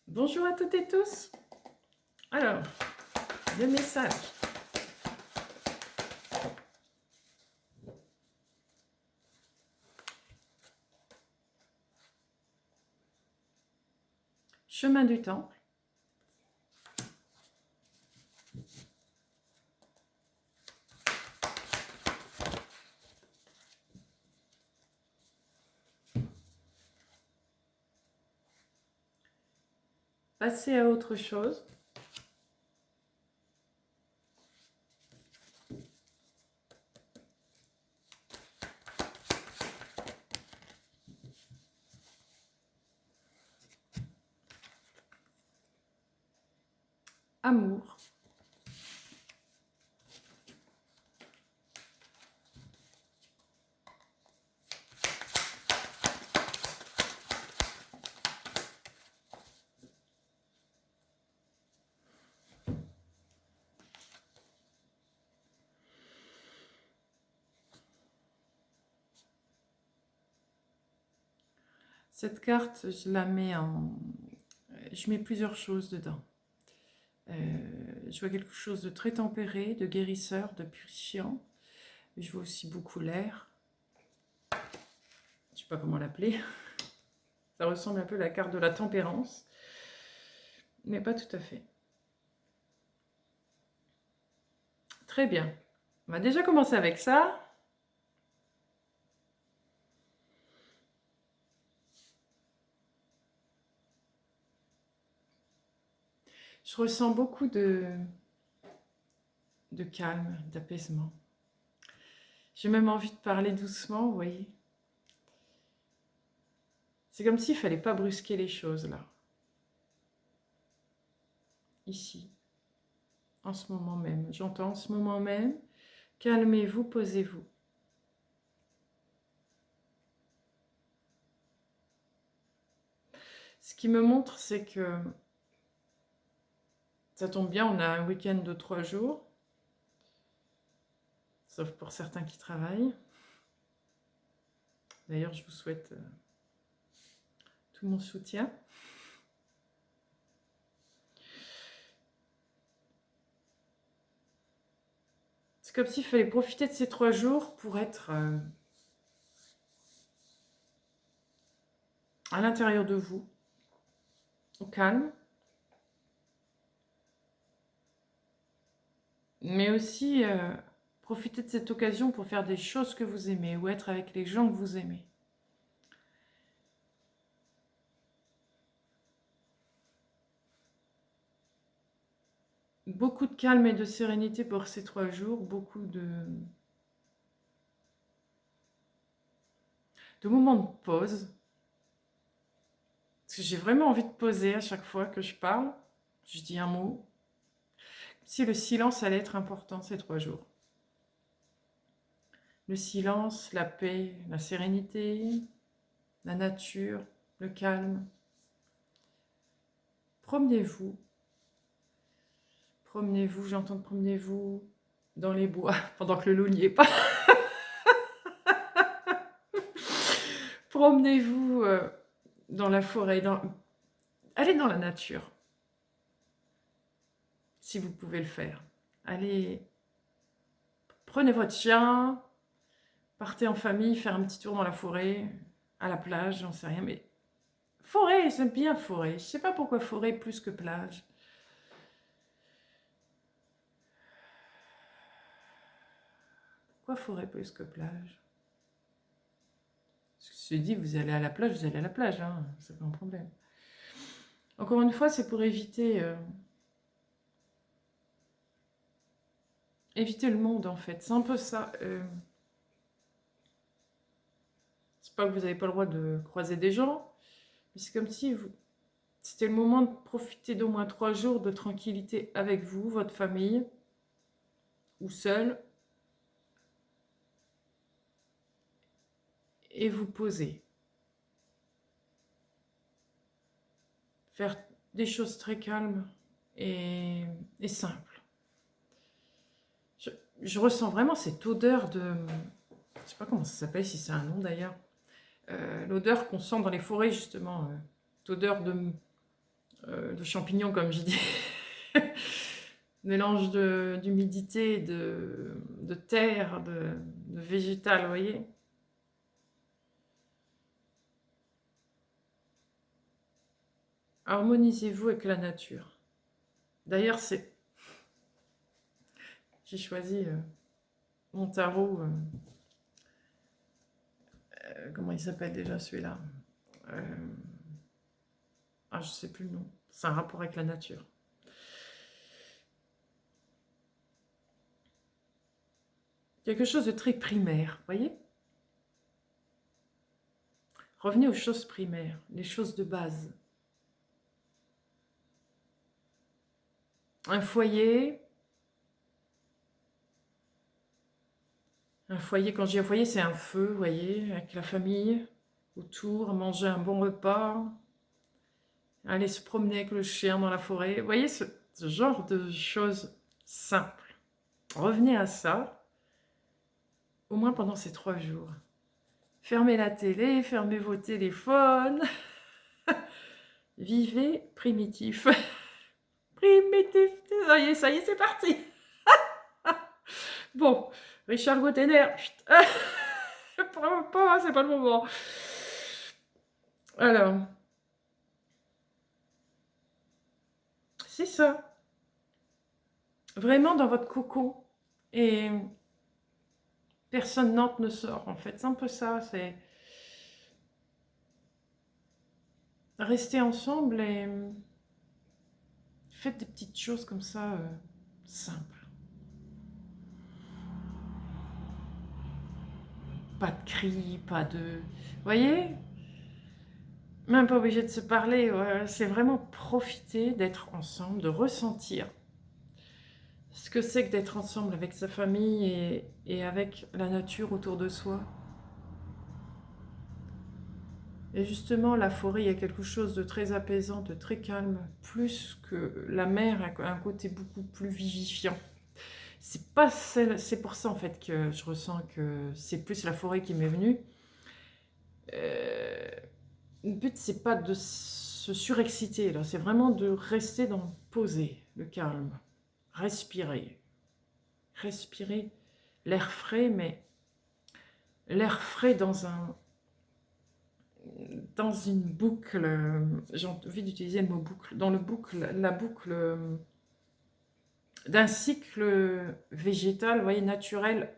Bonjour à toutes et tous. Alors, le message. Chemin du temple. Passer à autre chose. Amour. Cette carte, je la mets en... Je mets plusieurs choses dedans. Je vois quelque chose de très tempéré, de guérisseur, de purifiant. Je vois aussi beaucoup l'air. Je ne sais pas comment l'appeler. Ça ressemble un peu à la carte de la tempérance. Mais pas tout à fait. Très bien. On va déjà commencer avec ça. Je ressens beaucoup de calme, d'apaisement. J'ai même envie de parler doucement, vous voyez. C'est comme s'il ne fallait pas brusquer les choses, là. Ici. En ce moment même. J'entends en ce moment même. Calmez-vous, posez-vous. Ce qui me montre, c'est que ça tombe bien, on a un week-end de 3 jours. Sauf pour certains qui travaillent. D'ailleurs, je vous souhaite tout mon soutien. C'est comme s'il fallait profiter de ces 3 jours pour être à l'intérieur de vous, au calme. Mais aussi profiter de cette occasion pour faire des choses que vous aimez ou être avec les gens que vous aimez. Beaucoup de calme et de sérénité pour ces 3 jours, beaucoup de moments de pause. Parce que j'ai vraiment envie de poser à chaque fois que je parle. Je dis un mot. Si le silence allait être important ces 3 jours. Le silence, la paix, la sérénité, la nature, le calme. Promenez-vous. Promenez-vous, j'entends promenez-vous dans les bois pendant que le loup n'y est pas. Promenez-vous dans la forêt. Allez dans la nature. Si vous pouvez le faire. Allez, prenez votre chien, partez en famille, faire un petit tour dans la forêt, à la plage, j'en sais rien, mais forêt, j'aime bien forêt. Je sais pas pourquoi forêt plus que plage. Pourquoi forêt plus que plage? Je dis, vous allez à la plage, vous allez à la plage, hein, c'est pas un problème. Encore une fois, c'est pour éviter le monde, en fait. C'est un peu ça. C'est pas que vous n'avez pas le droit de croiser des gens, mais c'est comme si c'était le moment de profiter d'au moins 3 jours de tranquillité avec vous, votre famille, ou seul, et vous poser. Faire des choses très calmes et simples. Je ressens vraiment cette odeur de... Je sais pas comment ça s'appelle, si c'est un nom d'ailleurs. L'odeur qu'on sent dans les forêts, justement. Cette odeur de de champignons, comme je dis. Mélange d'humidité, de terre, de végétal, vous voyez. Harmonisez-vous avec la nature. D'ailleurs, j'ai choisi mon tarot. Comment il s'appelle déjà celui-là? Je ne sais plus le nom. C'est un rapport avec la nature. Quelque chose de très primaire, vous voyez? Revenez aux choses primaires, les choses de base. Un foyer, quand je dis un foyer, c'est un feu, vous voyez, avec la famille autour, manger un bon repas, aller se promener avec le chien dans la forêt. Vous voyez, ce genre de choses simples. Revenez à ça, au moins pendant ces 3 jours. Fermez la télé, fermez vos téléphones. Vivez primitif. Primitif. Ça y est, c'est parti. Bon, Richard Gottener. C'est pas le moment. Alors, c'est ça. Vraiment dans votre cocon. Et personne n'entre ne sort, en fait. C'est un peu ça. C'est rester ensemble et faites des petites choses comme ça, simples. Pas de cris, pas de... Vous voyez? Même pas obligé de se parler. Ouais. C'est vraiment profiter d'être ensemble, de ressentir ce que c'est que d'être ensemble avec sa famille et avec la nature autour de soi. Et justement, la forêt, il y a quelque chose de très apaisant, de très calme, plus que la mer a un côté beaucoup plus vivifiant. C'est pour ça en fait que je ressens que c'est plus la forêt qui m'est venue. Le but, c'est pas de se surexciter, là, c'est vraiment de rester posé, le calme, respirer. Respirer l'air frais, mais l'air frais dans une boucle, j'ai envie d'utiliser le mot boucle, la boucle d'un cycle végétal, vous voyez, naturel,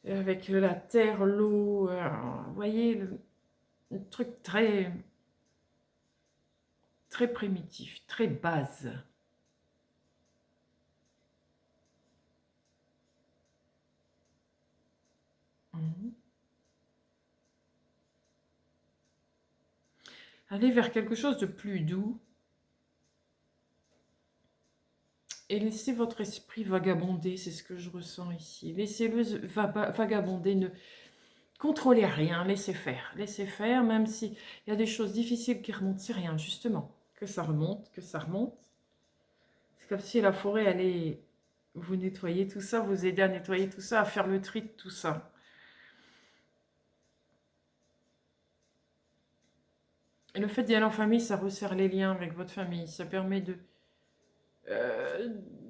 avec la terre, l'eau, vous voyez, un truc très, très primitif, très base. Allez vers quelque chose de plus doux et laissez votre esprit vagabonder, c'est ce que je ressens ici. Laissez-le vagabonder, ne contrôlez rien, laissez faire, même s'il y a des choses difficiles qui remontent, c'est rien, justement, que ça remonte. C'est comme si la forêt allait vous nettoyer tout ça, vous aider à nettoyer tout ça, à faire le tri de tout ça. Et le fait d'y aller en famille, ça resserre les liens avec votre famille. Ça permet de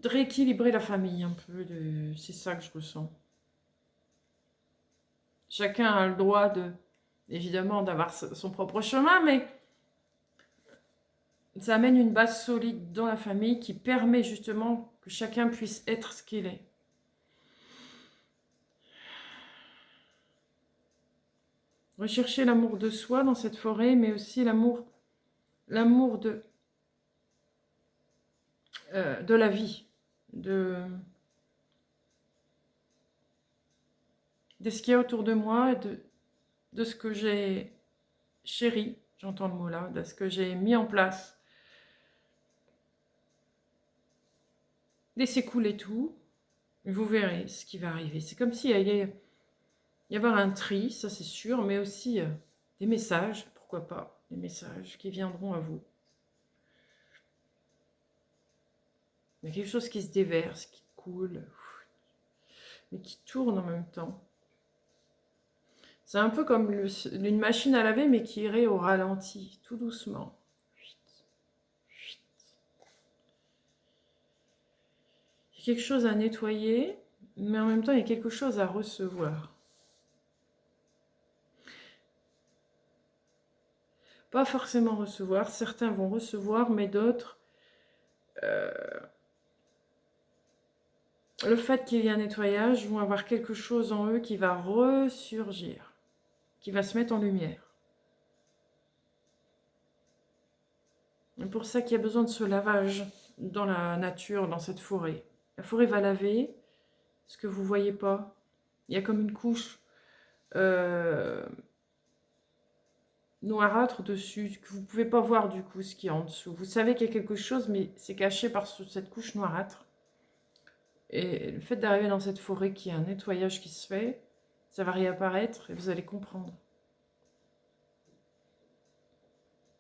rééquilibrer la famille un peu. C'est ça que je ressens. Chacun a le droit évidemment, d'avoir son propre chemin, mais ça amène une base solide dans la famille qui permet justement que chacun puisse être ce qu'il est. Rechercher l'amour de soi dans cette forêt, mais aussi l'amour de la vie, de ce qu'il y a autour de moi, de ce que j'ai chéri, j'entends le mot là, de ce que j'ai mis en place. Laissez couler tout, vous verrez ce qui va arriver. C'est comme s'il allait y avoir un tri, ça c'est sûr, mais aussi des messages, pourquoi pas, des messages qui viendront à vous. Il y a quelque chose qui se déverse, qui coule, mais qui tourne en même temps. C'est un peu comme une machine à laver, mais qui irait au ralenti, tout doucement. quelque chose à nettoyer, mais en même temps, il y a quelque chose à recevoir. Pas forcément recevoir, certains vont recevoir, mais d'autres, le fait qu'il y ait un nettoyage, vont avoir quelque chose en eux qui va ressurgir, qui va se mettre en lumière. C'est pour ça qu'il y a besoin de ce lavage dans la nature, dans cette forêt. La forêt va laver ce que vous ne voyez pas. Il y a comme une couche noirâtre dessus, que vous ne pouvez pas voir du coup ce qui est en dessous. Vous savez qu'il y a quelque chose, mais c'est caché par cette couche noirâtre. Et le fait d'arriver dans cette forêt qui a un nettoyage qui se fait, ça va réapparaître et vous allez comprendre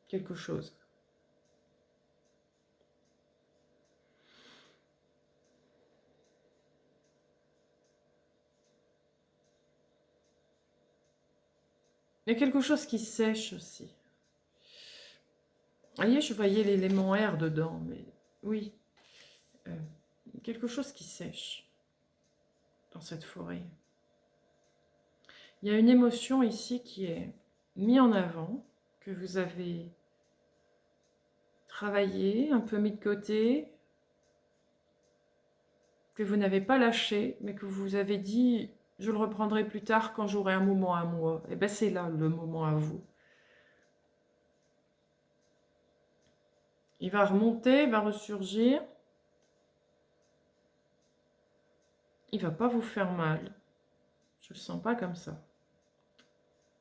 quelque chose. Il y a quelque chose qui sèche aussi. Vous voyez, je voyais l'élément air dedans, mais oui. Quelque chose qui sèche dans cette forêt. Il y a une émotion ici qui est mise en avant, que vous avez travaillé, un peu mis de côté, que vous n'avez pas lâché, mais que vous avez dit « je le reprendrai plus tard quand j'aurai un moment à moi ». Et bien c'est là le moment à vous. Il va remonter, il va ressurgir. Il ne va pas vous faire mal. Je ne le sens pas comme ça.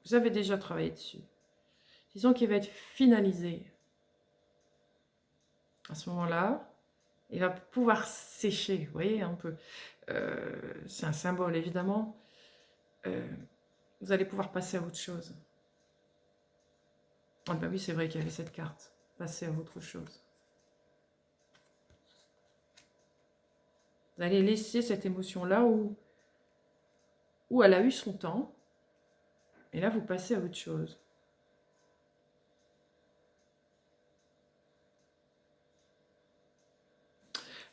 Vous avez déjà travaillé dessus. Disons qu'il va être finalisé. À ce moment-là, il va pouvoir sécher, vous voyez, un peu. C'est un symbole, évidemment. Vous allez pouvoir passer à autre chose. Ah ben oui, c'est vrai qu'il y avait cette carte. Passer à autre chose. Vous allez laisser cette émotion-là où elle a eu son temps. Et là, vous passez à autre chose.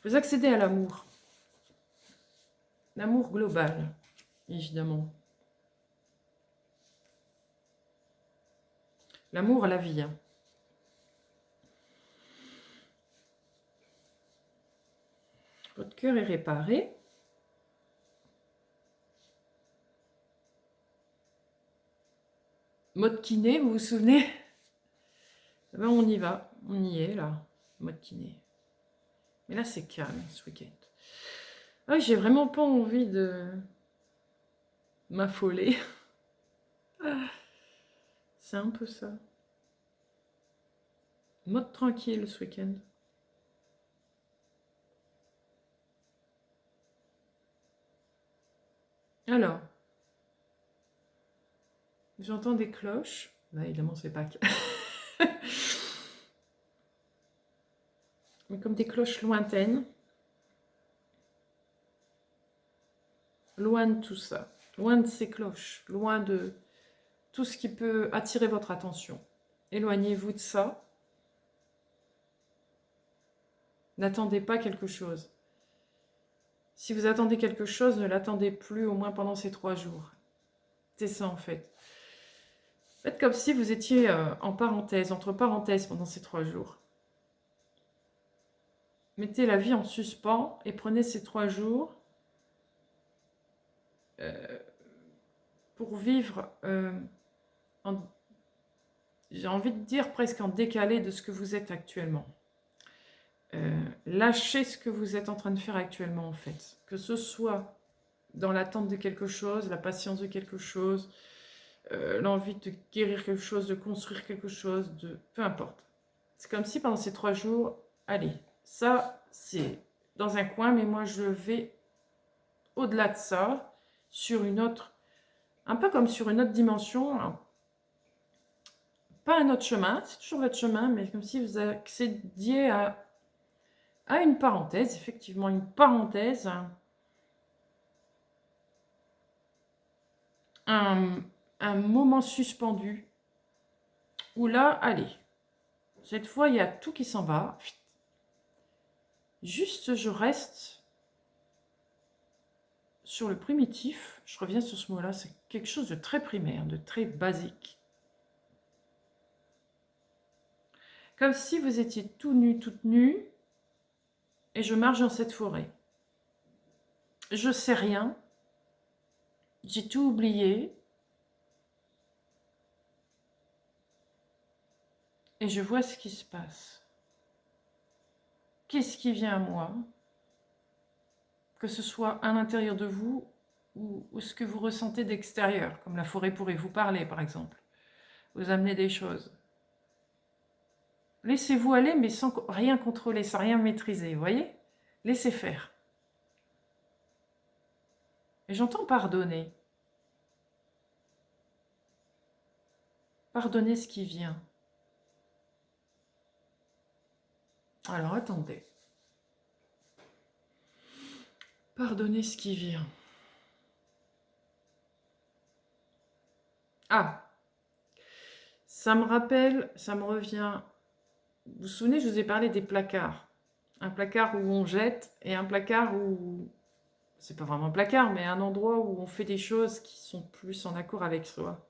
Vous accédez à l'amour. L'amour global, évidemment. L'amour à la vie. Votre cœur est réparé. Mode kiné, vous vous souvenez? Eh ben, on y va, on y est là, mode kiné. Mais là, c'est calme ce week-end. Ah, j'ai vraiment pas envie de m'affoler. C'est un peu ça. Mode tranquille ce week-end. Alors, j'entends des cloches. Bah, évidemment, c'est Pâques. Mais comme des cloches lointaines. Loin de tout ça. Loin de ces cloches. Loin de tout ce qui peut attirer votre attention. Éloignez-vous de ça. N'attendez pas quelque chose. Si vous attendez quelque chose, ne l'attendez plus au moins pendant ces 3 jours. C'est ça en fait. Faites comme si vous étiez en parenthèse, entre parenthèses pendant ces 3 jours. Mettez la vie en suspens et prenez ces 3 jours pour vivre, j'ai envie de dire presque en décalé de ce que vous êtes actuellement. Lâchez ce que vous êtes en train de faire actuellement en fait. Que ce soit dans l'attente de quelque chose, la patience de quelque chose, l'envie de guérir quelque chose, de construire quelque chose, peu importe. C'est comme si pendant ces 3 jours, allez, ça c'est dans un coin, mais moi je vais au-delà de ça, sur une autre, un peu comme sur une autre dimension, hein. Pas un autre chemin, c'est toujours votre chemin, mais comme si vous accédiez à une parenthèse, effectivement une parenthèse, un moment suspendu, où là, allez, cette fois il y a tout qui s'en va, juste je reste sur le primitif, je reviens sur ce mot-là, c'est quelque chose de très primaire, de très basique. Comme si vous étiez tout nu, toute nue, et je marche dans cette forêt. Je sais rien, j'ai tout oublié, et je vois ce qui se passe. Qu'est-ce qui vient à moi? Que ce soit à l'intérieur de vous ou ce que vous ressentez d'extérieur, comme la forêt pourrait vous parler, par exemple. Vous amener des choses. Laissez-vous aller, mais sans rien contrôler, sans rien maîtriser, vous voyez? Laissez faire. Et j'entends pardonner. Pardonner ce qui vient. Alors, attendez. Pardonner ce qui vient. Ah, ça me rappelle, ça me revient. Vous vous souvenez, je vous ai parlé des placards. Un placard où on jette et un placard où... C'est pas vraiment un placard, mais un endroit où on fait des choses qui sont plus en accord avec soi.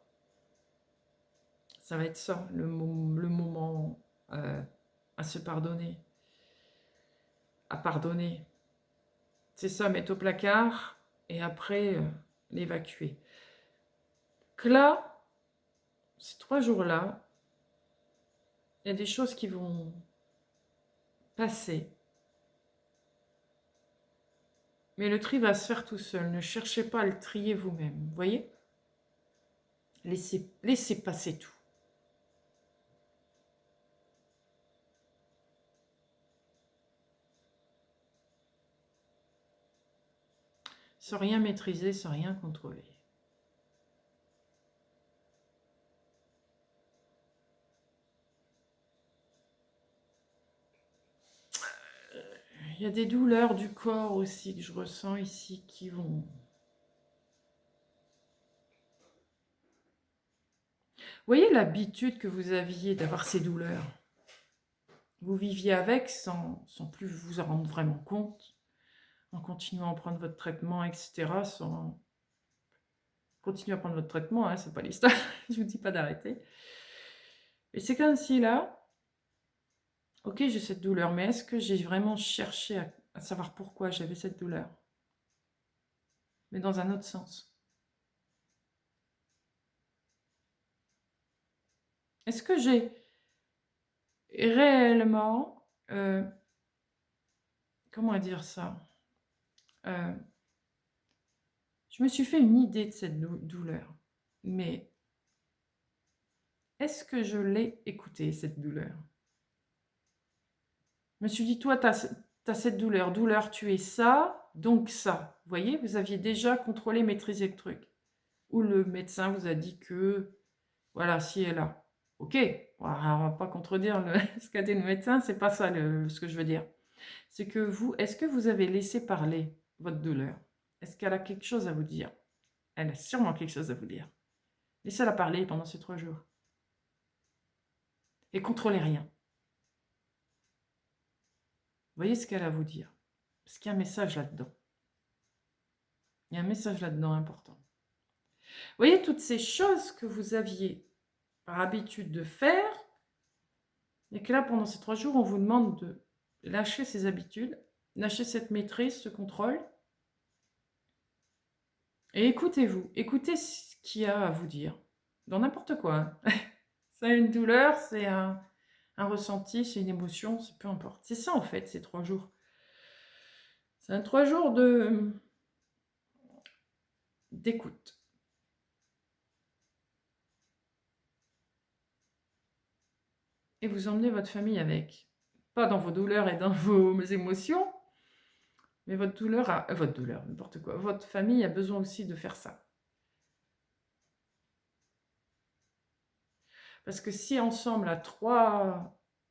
Ça va être ça, le moment à se pardonner. À pardonner. C'est ça, mettre au placard et après l'évacuer. Que là, ces 3 jours-là, il y a des choses qui vont passer. Mais le tri va se faire tout seul. Ne cherchez pas à le trier vous-même. Vous voyez? Laissez passer tout. Sans rien maîtriser, sans rien contrôler. Il y a des douleurs du corps aussi que je ressens ici qui vont... Vous voyez l'habitude que vous aviez d'avoir ces douleurs? Vous viviez avec sans plus vous en rendre vraiment compte, en continuant à prendre votre traitement, etc. Sans... Continuez à prendre votre traitement, hein, c'est pas l'histoire, je vous dis pas d'arrêter. Et c'est comme si là, ok, j'ai cette douleur, mais est-ce que j'ai vraiment cherché à savoir pourquoi j'avais cette douleur? Mais dans un autre sens. Est-ce que j'ai réellement... comment dire ça? Je me suis fait une idée de cette douleur. Mais est-ce que je l'ai écoutée, cette douleur? Je me suis dit, toi, tu as cette douleur. Douleur, tu es ça, donc ça. Vous voyez, vous aviez déjà contrôlé, maîtrisé le truc. Ou le médecin vous a dit que, voilà, si et là. Ok, on va pas contredire ce qu'a dit le médecin, c'est pas ça ce que je veux dire. C'est que vous, est-ce que vous avez laissé parler votre douleur? Est-ce qu'elle a quelque chose à vous dire? Elle a sûrement quelque chose à vous dire. Laissez-la parler pendant ces 3 jours. Et contrôlez rien. Voyez ce qu'elle a à vous dire. Parce qu'il y a un message là-dedans. Il y a un message là-dedans important. Voyez toutes ces choses que vous aviez par habitude de faire, et que là, pendant ces 3 jours, on vous demande de lâcher ces habitudes, lâcher cette maîtrise, ce contrôle, et écoutez-vous. Écoutez ce qu'il y a à vous dire. Dans n'importe quoi. Hein. C'est une douleur, c'est un ressenti, c'est une émotion, c'est peu importe. C'est ça en fait, ces 3 jours. C'est un 3 jours d'écoute. Et vous emmenez votre famille avec. Pas dans vos douleurs et dans vos émotions, mais votre douleur, n'importe quoi. Votre famille a besoin aussi de faire ça. Parce que si ensemble,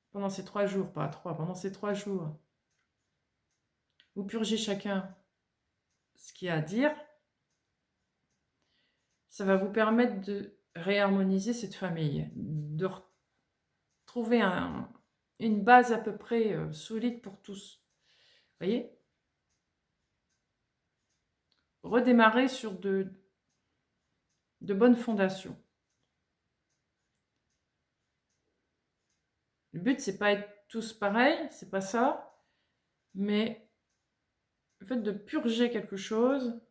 pendant ces 3 jours, pas à 3, pendant ces 3 jours, vous purgez chacun ce qu'il y a à dire, ça va vous permettre de réharmoniser cette famille, de trouver une base à peu près solide pour tous. Vous voyez? redémarrer sur de bonnes fondations. Le but, c'est pas être tous pareils, c'est pas ça, mais le fait de purger quelque chose,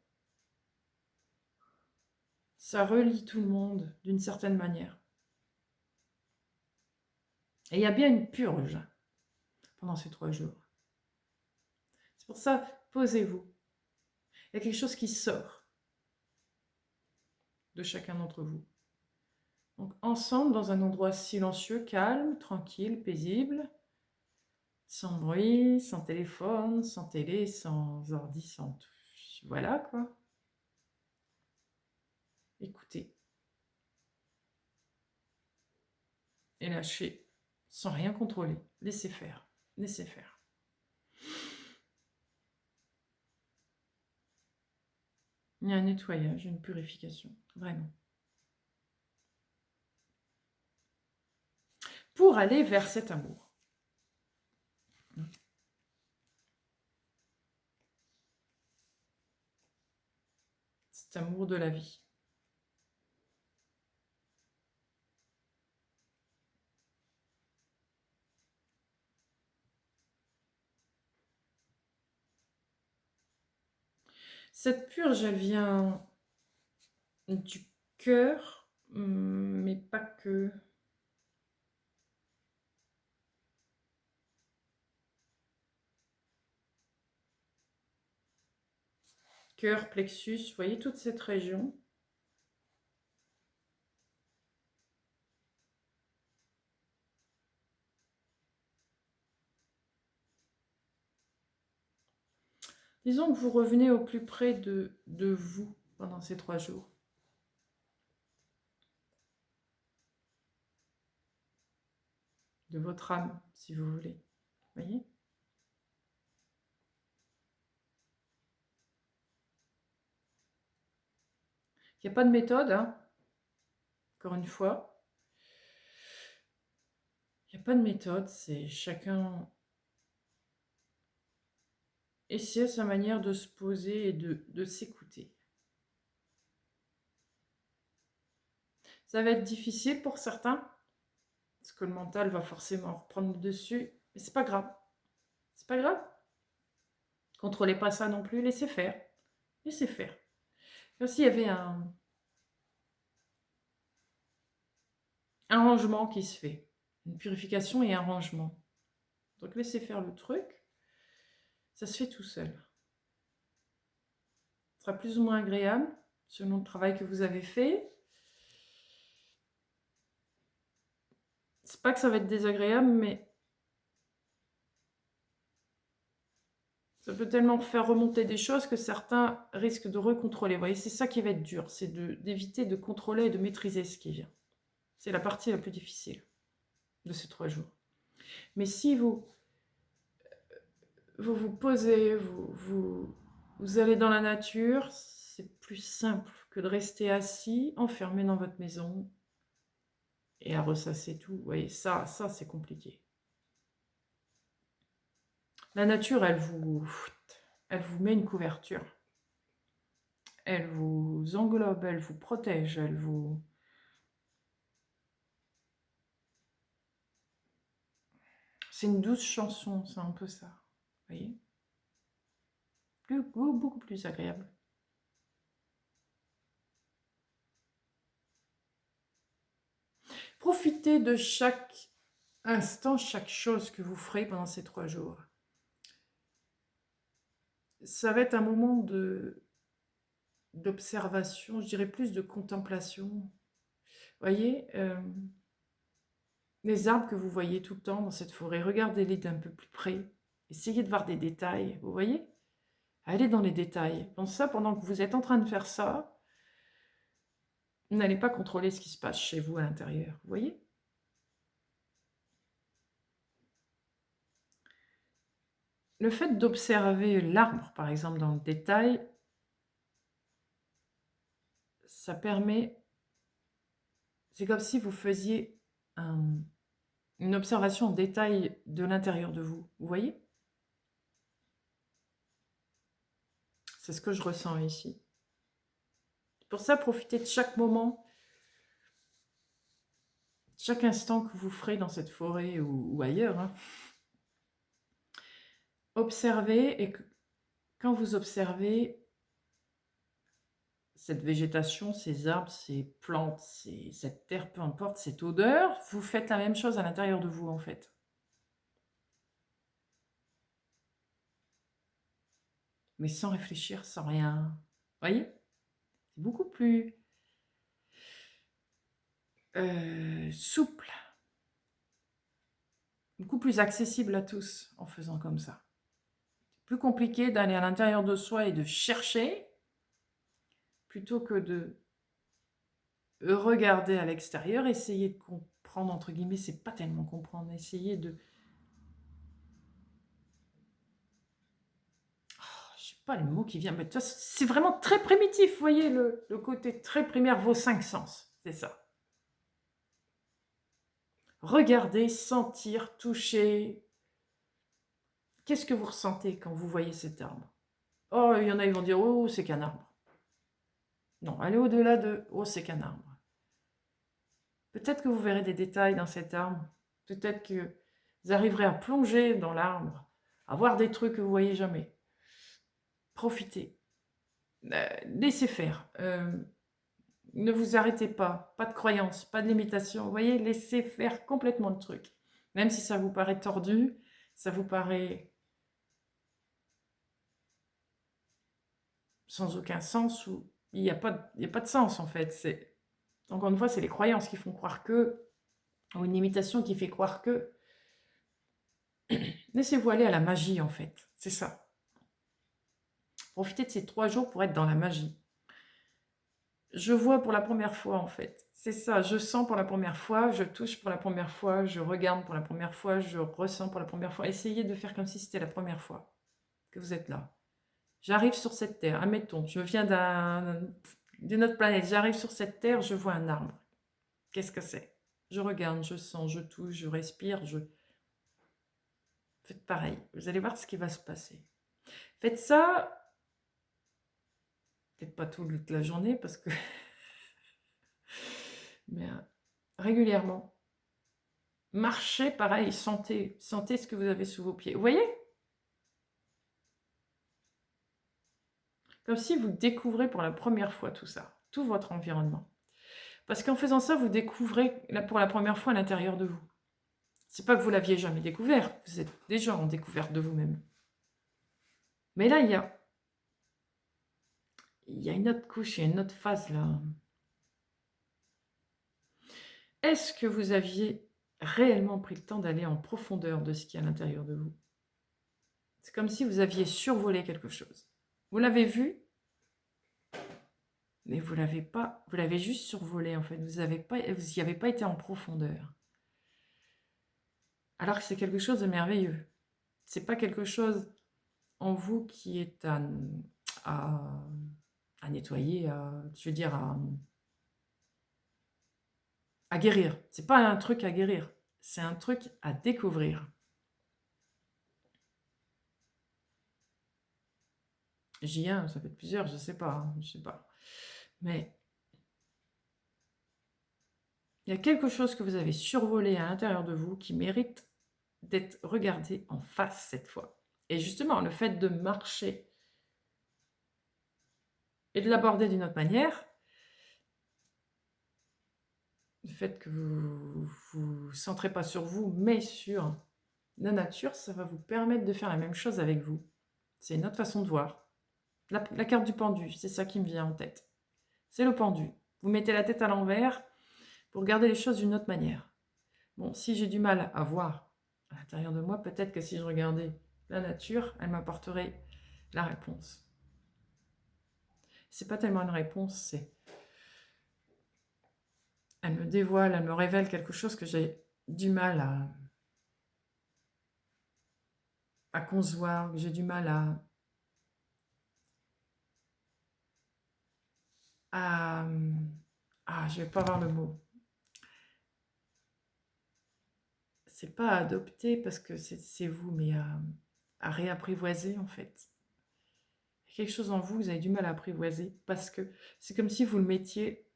ça relie tout le monde d'une certaine manière. Et il y a bien une purge pendant ces 3 jours. C'est pour ça, posez-vous. Il y a quelque chose qui sort de chacun d'entre vous. Donc ensemble, dans un endroit silencieux, calme, tranquille, paisible, sans bruit, sans téléphone, sans télé, sans ordi, sans tout. Voilà quoi. Écoutez. Et lâchez, sans rien contrôler. Laissez faire. Laissez faire. Il y a un nettoyage, une purification. Vraiment. Pour aller vers cet amour. Cet amour de la vie. Cette purge, elle vient du cœur, mais pas que. Cœur, plexus, vous voyez toute cette région. Disons que vous revenez au plus près de vous pendant ces 3 jours. De votre âme, si vous voulez. Vous voyez ? Il n'y a pas de méthode, hein, encore une fois. Il n'y a pas de méthode, c'est chacun essayer sa manière de se poser et de s'écouter. Ça va être difficile pour certains, parce que le mental va forcément reprendre le dessus, mais c'est pas grave. C'est pas grave. Contrôlez pas ça non plus, laissez faire. Laissez faire. Comme s'il y avait un rangement qui se fait. Une purification et un rangement. Donc laissez faire le truc. Ça se fait tout seul. Ce sera plus ou moins agréable selon le travail que vous avez fait. C'est pas que ça va être désagréable, mais ça peut tellement faire remonter des choses que certains risquent de recontrôler. Vous voyez, c'est ça qui va être dur, c'est d'éviter de contrôler et de maîtriser ce qui vient. C'est la partie la plus difficile de ces 3 jours. Mais si vous vous posez, vous allez dans la nature, c'est plus simple que de rester assis, enfermé dans votre maison et à ressasser tout. Vous voyez, ça c'est compliqué. La nature, elle vous met une couverture. Elle vous englobe, elle vous protège, elle vous... C'est une douce chanson, c'est un peu ça. Vous voyez ? Beaucoup plus agréable. Profitez de chaque instant, chaque chose que vous ferez pendant ces 3 jours. Ça va être un moment d'observation, je dirais plus de contemplation. Vous voyez, les arbres que vous voyez tout le temps dans cette forêt, regardez-les d'un peu plus près. Essayez de voir des détails, vous voyez ? Allez dans les détails. Pensez ça pendant que vous êtes en train de faire ça. Vous n'allez pas contrôler ce qui se passe chez vous à l'intérieur, vous voyez ? Le fait d'observer l'arbre, par exemple, dans le détail, ça permet... C'est comme si vous faisiez une observation en détail de l'intérieur de vous. Vous voyez ? C'est ce que je ressens ici. Pour ça, profitez de chaque moment, chaque instant que vous ferez dans cette forêt ou ailleurs. Hein. Observez, et quand vous observez cette végétation, ces arbres, ces plantes, cette terre, peu importe, cette odeur, vous faites la même chose à l'intérieur de vous, en fait. Mais sans réfléchir, sans rien. Vous voyez? C'est beaucoup plus souple, beaucoup plus accessible à tous en faisant comme ça. C'est plus compliqué d'aller à l'intérieur de soi et de chercher, plutôt que de regarder à l'extérieur, essayer de comprendre, entre guillemets, c'est pas tellement comprendre, essayer de... Je sais pas le mot qui vient, mais c'est vraiment très primitif, vous voyez, le côté très primaire, vos 5 sens, c'est ça. Regarder, sentir, toucher. Qu'est-ce que vous ressentez quand vous voyez cet arbre? Oh, il y en a, ils vont dire, oh, c'est qu'un arbre. Non, allez au-delà de, oh, c'est qu'un arbre. Peut-être que vous verrez des détails dans cet arbre. Peut-être que vous arriverez à plonger dans l'arbre, à voir des trucs que vous ne voyez jamais. Profitez. Laissez faire. Ne vous arrêtez pas. Pas de croyance, pas de limitation. Vous voyez, laissez faire complètement le truc. Même si ça vous paraît tordu, ça vous paraît sans aucun sens, ou il n'y a pas de sens en fait. Encore une fois, c'est les croyances qui font croire que, ou une limitation qui fait croire que. Laissez-vous aller à la magie en fait, c'est ça. Profitez de ces 3 jours pour être dans la magie. Je vois pour la première fois en fait, c'est ça, je sens pour la première fois, je touche pour la première fois, je regarde pour la première fois, je ressens pour la première fois. Essayez de faire comme si c'était la première fois que vous êtes là. J'arrive sur cette terre, admettons, je viens d'une autre planète, j'arrive sur cette terre, je vois un arbre. Qu'est-ce que c'est? Je regarde, je sens, je touche, je respire, Faites pareil, vous allez voir ce qui va se passer. Faites ça, peut-être pas toute la journée, parce que... mais régulièrement. Marchez, pareil, sentez ce que vous avez sous vos pieds. Vous voyez? Comme si vous découvrez pour la première fois tout ça, tout votre environnement. Parce qu'en faisant ça, vous découvrez pour la première fois à l'intérieur de vous. C'est pas que vous l'aviez jamais découvert, vous êtes déjà en découverte de vous-même. Mais là, il y a une autre couche, il y a une autre phase là. Est-ce que vous aviez réellement pris le temps d'aller en profondeur de ce qui est à l'intérieur de vous? C'est comme si vous aviez survolé quelque chose. Vous l'avez vu, mais vous l'avez juste survolé en fait. Vous n'y avez pas été en profondeur. Alors que c'est quelque chose de merveilleux. C'est pas quelque chose en vous qui est à nettoyer, je veux dire à guérir. C'est pas un truc à guérir, c'est un truc à découvrir. J'y ai un, ça peut être plusieurs, je sais pas, je sais pas. Mais il y a quelque chose que vous avez survolé à l'intérieur de vous qui mérite d'être regardé en face cette fois. Et justement, le fait de marcher et de l'aborder d'une autre manière, le fait que vous vous centrez pas sur vous, mais sur la nature, ça va vous permettre de faire la même chose avec vous. C'est une autre façon de voir. La carte du pendu, c'est ça qui me vient en tête. C'est le pendu. Vous mettez la tête à l'envers pour regarder les choses d'une autre manière. Bon, si j'ai du mal à voir à l'intérieur de moi, peut-être que si je regardais la nature, elle m'apporterait la réponse. C'est pas tellement une réponse, c'est... Elle me dévoile, elle me révèle quelque chose que j'ai du mal à concevoir, que j'ai du mal je vais pas avoir le mot. C'est pas à adopter parce que c'est vous, mais à réapprivoiser en fait. Quelque chose en vous, vous avez du mal à apprivoiser parce que c'est comme si vous le mettiez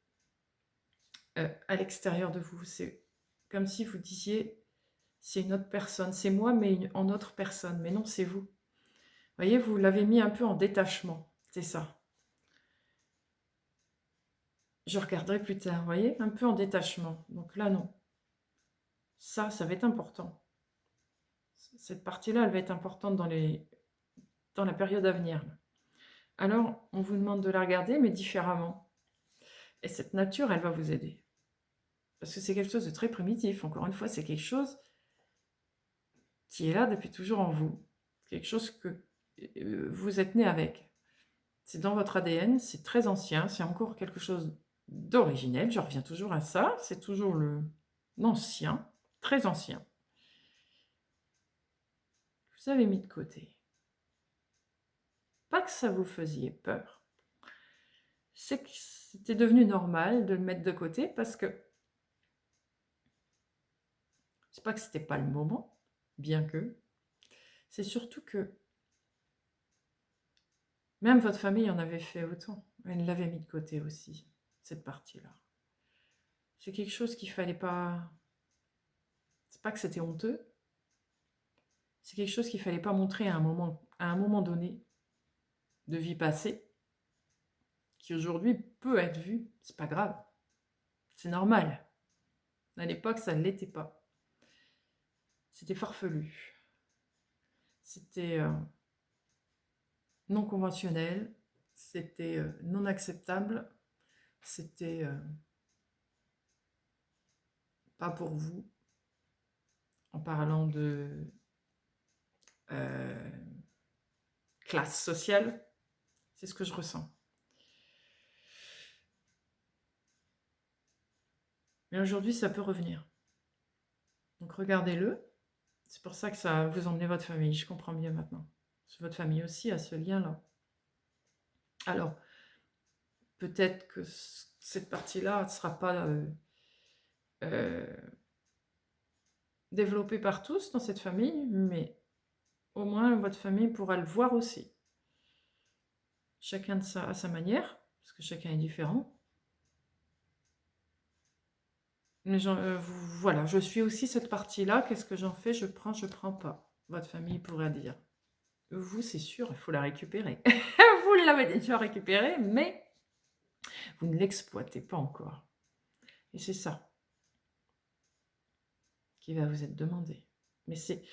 à l'extérieur de vous. C'est comme si vous disiez, c'est une autre personne, c'est moi mais en autre personne. Mais non, c'est vous. Vous voyez, vous l'avez mis un peu en détachement, c'est ça. Je regarderai plus tard, vous voyez, un peu en détachement. Donc là, non. Ça va être important. Cette partie-là, elle va être importante dans la période à venir. Alors, on vous demande de la regarder, mais différemment. Et cette nature, elle va vous aider. Parce que c'est quelque chose de très primitif. Encore une fois, c'est quelque chose qui est là depuis toujours en vous. Quelque chose que vous êtes né avec. C'est dans votre ADN, c'est très ancien, c'est encore quelque chose d'originel. Je reviens toujours à ça, c'est toujours l'ancien, très ancien. Vous avez mis de côté. Pas que ça vous faisait peur. C'est que c'était devenu normal de le mettre de côté parce que c'est pas que c'était pas le moment, bien que. C'est surtout que même votre famille en avait fait autant. Elle l'avait mis de côté aussi, cette partie-là. C'est quelque chose qu'il fallait pas. C'est pas que c'était honteux. C'est quelque chose qu'il fallait pas montrer à un moment donné de vie passée, qui aujourd'hui peut être vu. C'est pas grave. C'est normal. À l'époque, ça ne l'était pas. C'était farfelu. C'était non conventionnel. C'était non acceptable. C'était pas pour vous. En parlant de classe sociale, c'est ce que je ressens. Mais aujourd'hui, ça peut revenir. Donc regardez-le. C'est pour ça que ça vous emmenez votre famille. Je comprends bien maintenant. Parce que votre famille aussi a ce lien-là. Alors, peut-être que cette partie-là ne sera pas développée par tous dans cette famille, mais au moins votre famille pourra le voir aussi. Chacun à sa manière, parce que chacun est différent. Mais voilà, je suis aussi cette partie-là. Qu'est-ce que j'en fais? Je prends pas. Votre famille pourrait dire. Vous, c'est sûr, il faut la récupérer. Vous l'avez déjà récupérée, mais vous ne l'exploitez pas encore. Et c'est ça qui va vous être demandé. Mais c'est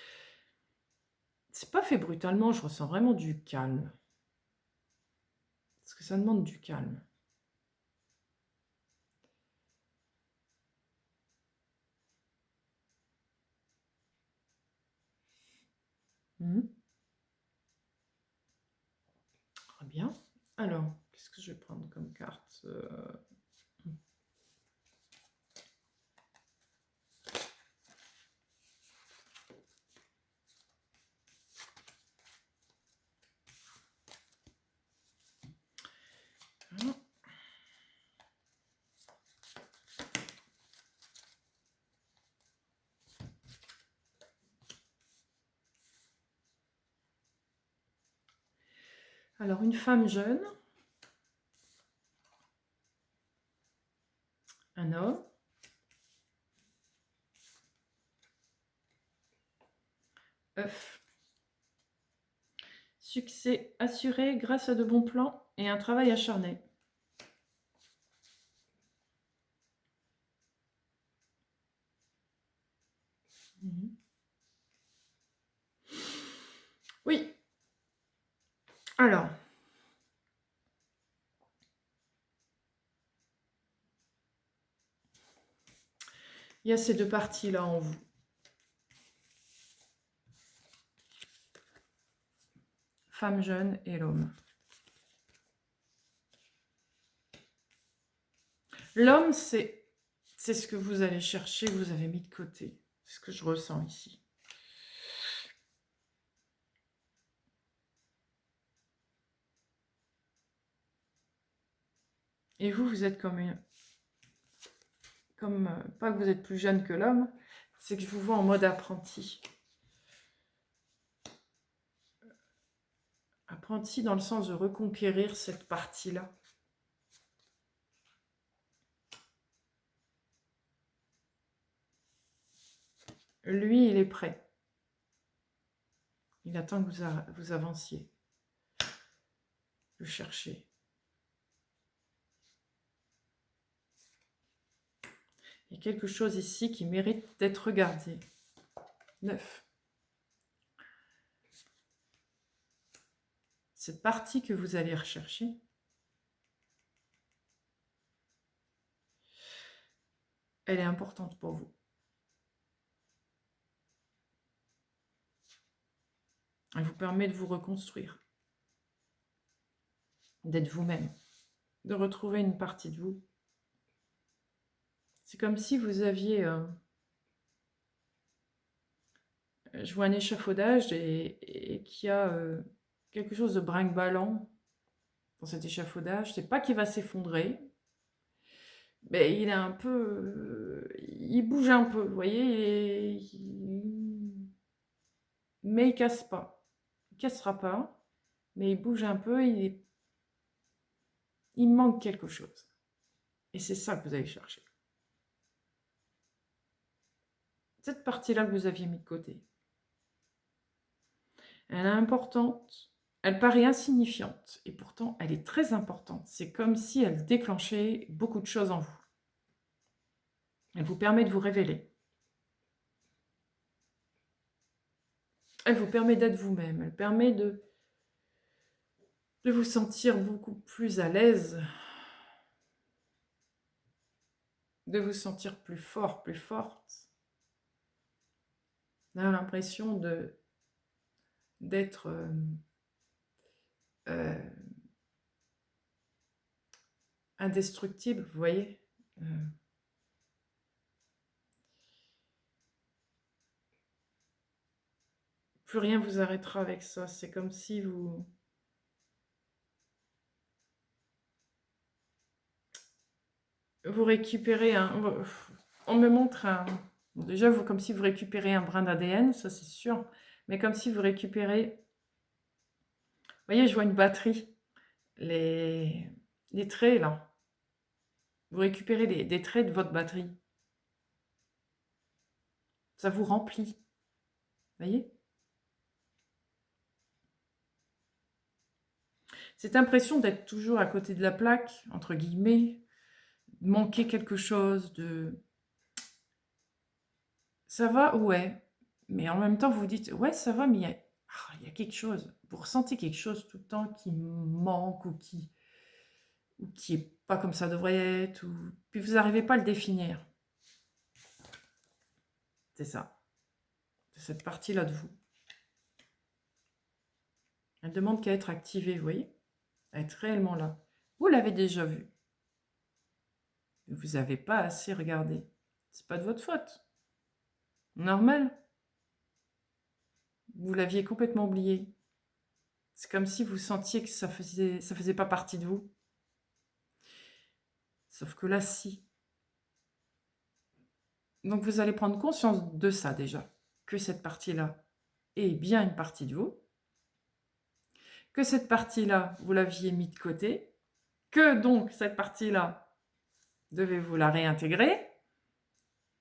pas fait brutalement, je ressens vraiment du calme. Parce que ça demande du calme. Très bien. Alors, qu'est-ce que je vais prendre comme carte? Voilà. Alors, une femme jeune, un homme, œuf. Succès assuré grâce à de bons plans et un travail acharné. Oui. Alors, il y a ces deux parties-là en vous. Femme jeune et l'homme. L'homme, c'est ce que vous allez chercher, que vous avez mis de côté. C'est ce que je ressens ici. Et vous êtes comme pas que vous êtes plus jeune que l'homme, c'est que je vous vois en mode apprenti. prendre ci dans le sens de reconquérir cette partie-là. Lui, il est prêt. Il attend que vous avanciez. Le cherchez. Il y a quelque chose ici qui mérite d'être regardé. 9. Cette partie que vous allez rechercher, elle est importante pour vous. Elle vous permet de vous reconstruire, d'être vous-même, de retrouver une partie de vous. C'est comme si vous aviez... je vois un échafaudage et qu'il y a quelque chose de brinque-ballant dans cet échafaudage. C'est pas qu'il va s'effondrer, mais il est un peu... il bouge un peu, vous voyez, mais il casse pas. Il cassera pas, mais il bouge un peu, il manque quelque chose. Et c'est ça que vous allez chercher. Cette partie-là que vous aviez mis de côté. Elle est importante, elle paraît insignifiante, et pourtant elle est très importante. C'est comme si elle déclenchait beaucoup de choses en vous. Elle vous permet de vous révéler. Elle vous permet d'être vous-même. Elle permet de vous sentir beaucoup plus à l'aise, de vous sentir plus fort, plus forte. On a l'impression d'être indestructible, vous voyez. Plus rien vous arrêtera avec ça. C'est comme si vous récupérez un... On me montre un... Déjà, comme si vous récupérez un brin d'ADN, ça c'est sûr. Mais comme si vous récupérez... Vous voyez, je vois une batterie. Les traits, là. Vous récupérez des traits de votre batterie. Ça vous remplit. Vous voyez? Cette impression d'être toujours à côté de la plaque, entre guillemets, de manquer quelque chose, de... Ça va, ouais. Mais en même temps, vous vous dites, ouais, ça va, mais il y a quelque chose. Vous ressentez quelque chose tout le temps qui manque ou qui est pas comme ça devrait être. Puis vous n'arrivez pas à le définir. C'est ça. C'est cette partie-là de vous. Elle demande qu'à être activée, vous voyez? À être réellement là. Vous l'avez déjà vu. Vous n'avez pas assez regardé. C'est pas de votre faute. Normal. Vous l'aviez complètement oublié. C'est comme si vous sentiez que ça faisait pas partie de vous. Sauf que là, si. Donc vous allez prendre conscience de ça déjà. Que cette partie-là est bien une partie de vous. Que cette partie-là, vous l'aviez mis de côté. Que donc cette partie-là, devez-vous la réintégrer.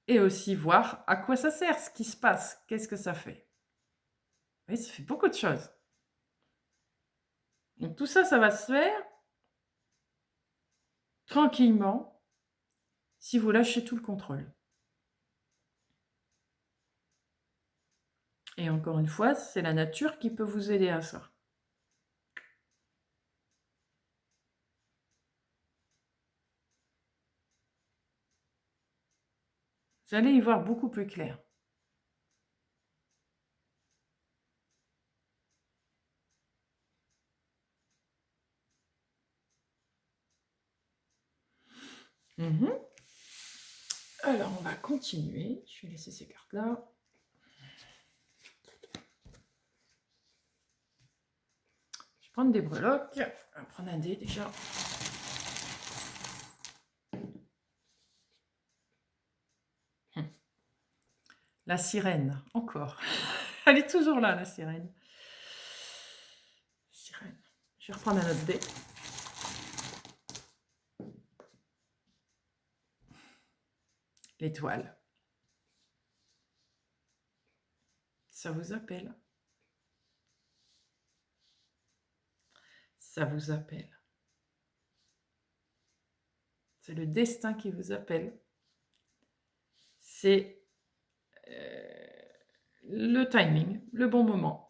Et aussi voir à quoi ça sert, ce qui se passe. Qu'est-ce que ça fait? Oui, ça fait beaucoup de choses. Donc tout ça, ça va se faire tranquillement si vous lâchez tout le contrôle. Et encore une fois, c'est la nature qui peut vous aider à ça. Vous allez y voir beaucoup plus clair. Alors, on va continuer. Je vais laisser ces cartes-là. Je vais prendre des breloques. On va prendre un dé déjà. La sirène, encore. Elle est toujours là, la sirène. Sirène. Je vais reprendre un autre dé. L'étoile. Ça vous appelle. Ça vous appelle. C'est le destin qui vous appelle. C'est le timing, le bon moment.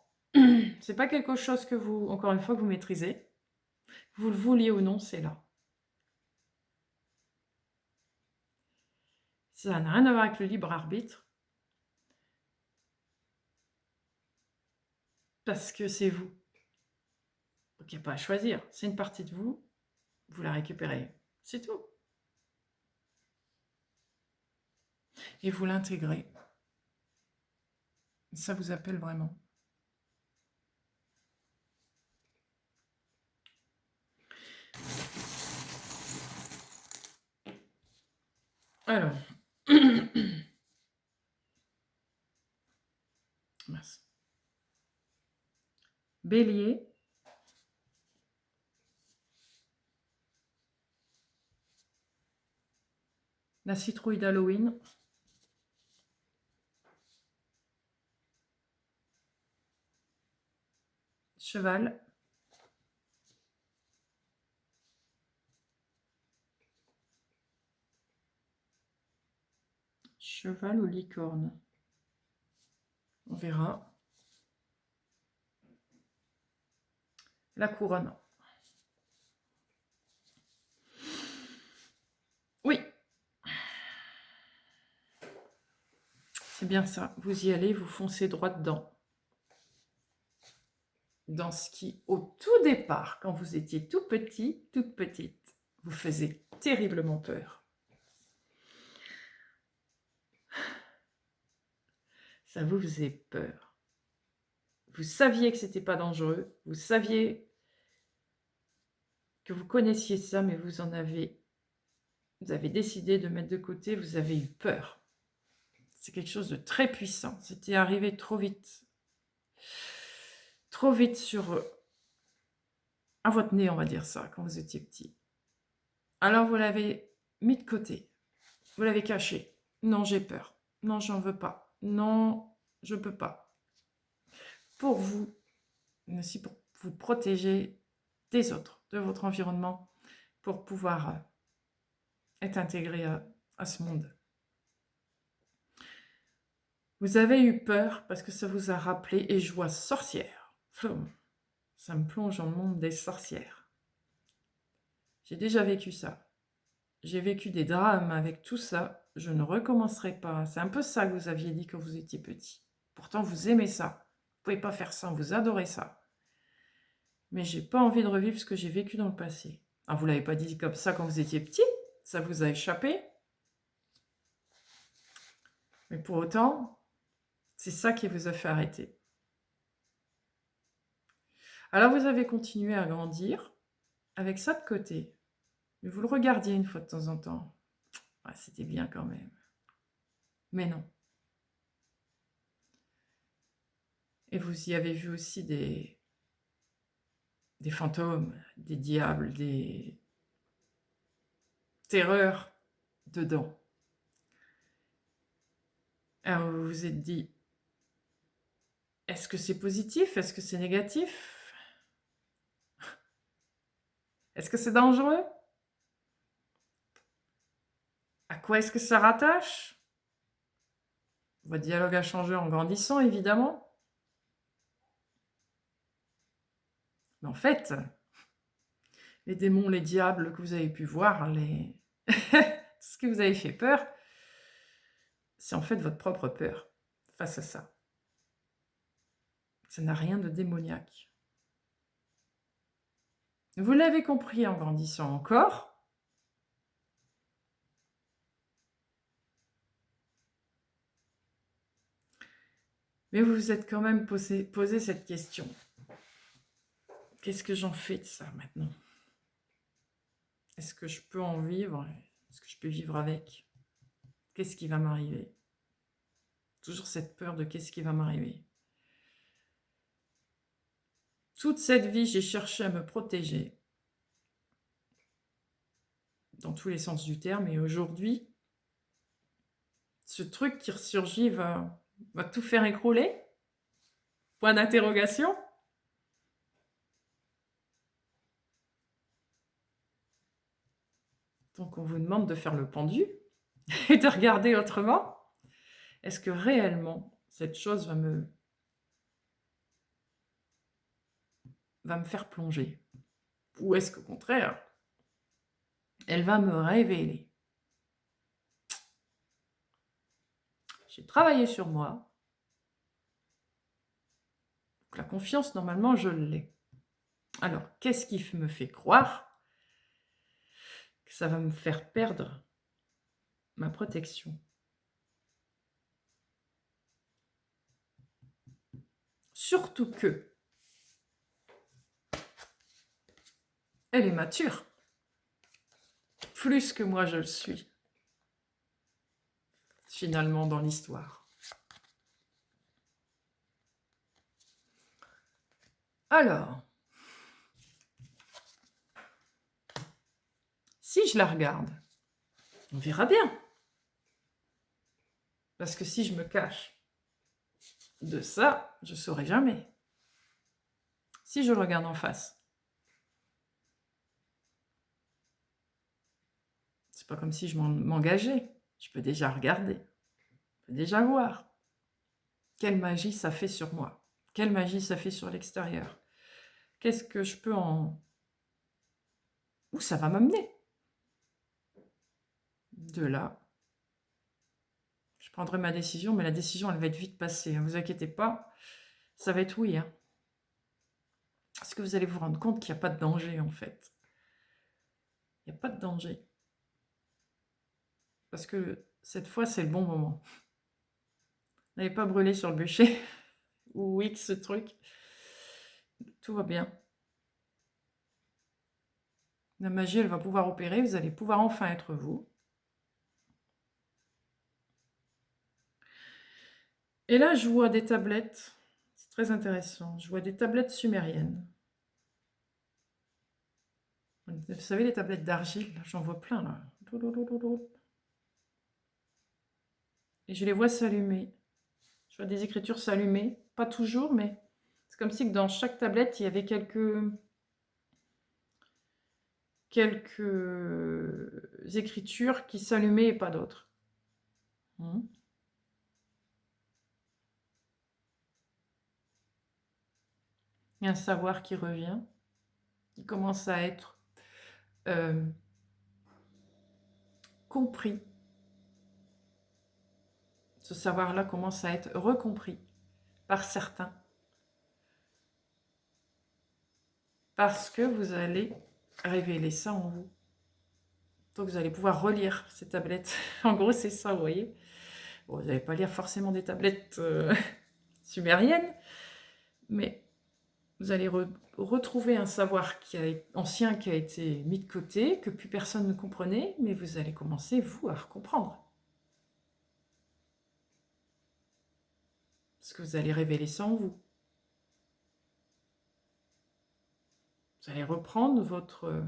C'est pas quelque chose que vous, encore une fois, que vous maîtrisez. Vous le vouliez ou non, c'est là. Ça n'a rien à voir avec le libre arbitre. Parce que c'est vous. Donc il n'y a pas à choisir. C'est une partie de vous. Vous la récupérez. C'est tout. Et vous l'intégrez. Ça vous appelle vraiment. Alors. Mince. Bélier. La citrouille d'Halloween. Cheval. Cheval ou licorne? On verra. La couronne. Oui. C'est bien ça. Vous y allez, vous foncez droit dedans. Dans ce qui, au tout départ, quand vous étiez tout petit, toute petite, vous faisait terriblement peur. Ça vous faisait peur. Vous saviez que c'était pas dangereux, vous saviez que vous connaissiez ça, mais vous avez décidé de mettre de côté, vous avez eu peur. C'est quelque chose de très puissant. C'était arrivé trop vite. Trop vite à votre nez, on va dire ça, quand vous étiez petit. Alors vous l'avez mis de côté. Vous l'avez caché. Non, j'ai peur. Non, j'en veux pas. Non, je peux pas. Pour vous, mais aussi pour vous protéger des autres, de votre environnement, pour pouvoir être intégré à ce monde. Vous avez eu peur parce que ça vous a rappelé, et je vois sorcière. Ça me plonge dans le monde des sorcières. J'ai déjà vécu ça. J'ai vécu des drames avec tout ça. Je ne recommencerai pas. C'est un peu ça que vous aviez dit quand vous étiez petit. Pourtant, vous aimez ça. Vous ne pouvez pas faire ça, vous adorez ça. Mais j'ai pas envie de revivre ce que j'ai vécu dans le passé. Ah, vous ne l'avez pas dit comme ça quand vous étiez petit. Ça vous a échappé. Mais pour autant, c'est ça qui vous a fait arrêter. Alors vous avez continué à grandir avec ça de côté. Mais vous le regardiez une fois de temps en temps. Ah, c'était bien quand même. Mais non. Et vous y avez vu aussi des fantômes, des diables, des terreurs dedans. Alors vous vous êtes dit, est-ce que c'est positif? Est-ce que c'est négatif? Est-ce que c'est dangereux? À quoi est-ce que ça rattache? Votre dialogue a changé en grandissant, évidemment. Mais en fait, les démons, les diables que vous avez pu voir, tout ce qui vous avez fait peur, c'est en fait votre propre peur face à ça. Ça n'a rien de démoniaque. Vous l'avez compris en grandissant encore. Mais vous vous êtes quand même posé cette question. Qu'est-ce que j'en fais de ça maintenant? Est-ce que je peux en vivre? Est-ce que je peux vivre avec? Qu'est-ce qui va m'arriver? Toujours cette peur de qu'est-ce qui va m'arriver. Toute cette vie, j'ai cherché à me protéger, dans tous les sens du terme, et aujourd'hui, ce truc qui ressurgit va tout faire écrouler? Point d'interrogation. Donc on vous demande de faire le pendu et de regarder autrement. Est-ce que réellement cette chose va me faire plonger? Ou est-ce qu'au contraire, elle va me révéler? J'ai travaillé sur moi. La confiance, normalement, je l'ai. Alors, qu'est-ce qui me fait croire que ça va me faire perdre ma protection? Surtout que elle est mature, plus que moi je le suis, finalement, dans l'histoire. Alors, si je la regarde, on verra bien. Parce que si je me cache de ça, je ne saurai jamais. Si je le regarde en face, c'est pas comme si je m'engageais. Je peux déjà regarder, je peux déjà voir quelle magie ça fait sur moi, quelle magie ça fait sur l'extérieur. Qu'est-ce que je peux en... Où ça va m'amener? De là, je prendrai ma décision, mais la décision, elle va être vite passée. Ne vous inquiétez pas, ça va être oui. Parce que vous allez vous rendre compte qu'il n'y a pas de danger, en fait. Il n'y a pas de danger. Parce que cette fois, c'est le bon moment. Vous n'avez pas brûlé sur le bûcher ou X truc. Tout va bien. La magie, elle va pouvoir opérer. Vous allez pouvoir enfin être vous. Et là, je vois des tablettes. C'est très intéressant. Je vois des tablettes sumériennes. Vous savez, les tablettes d'argile, j'en vois plein là. Et je les vois s'allumer. Je vois des écritures s'allumer. Pas toujours, mais c'est comme si que dans chaque tablette, il y avait quelques écritures qui s'allumaient et pas d'autres. Il y a un savoir qui revient, qui commence à être compris. Ce savoir-là commence à être recompris par certains. Parce que vous allez révéler ça en vous. Donc vous allez pouvoir relire ces tablettes. En gros, c'est ça, vous voyez. Bon, vous n'allez pas lire forcément des tablettes sumériennes, mais vous allez retrouver un savoir ancien qui a été mis de côté, que plus personne ne comprenait, mais vous allez commencer, vous, à comprendre. Parce que vous allez révéler ça en vous. Vous allez reprendre votre...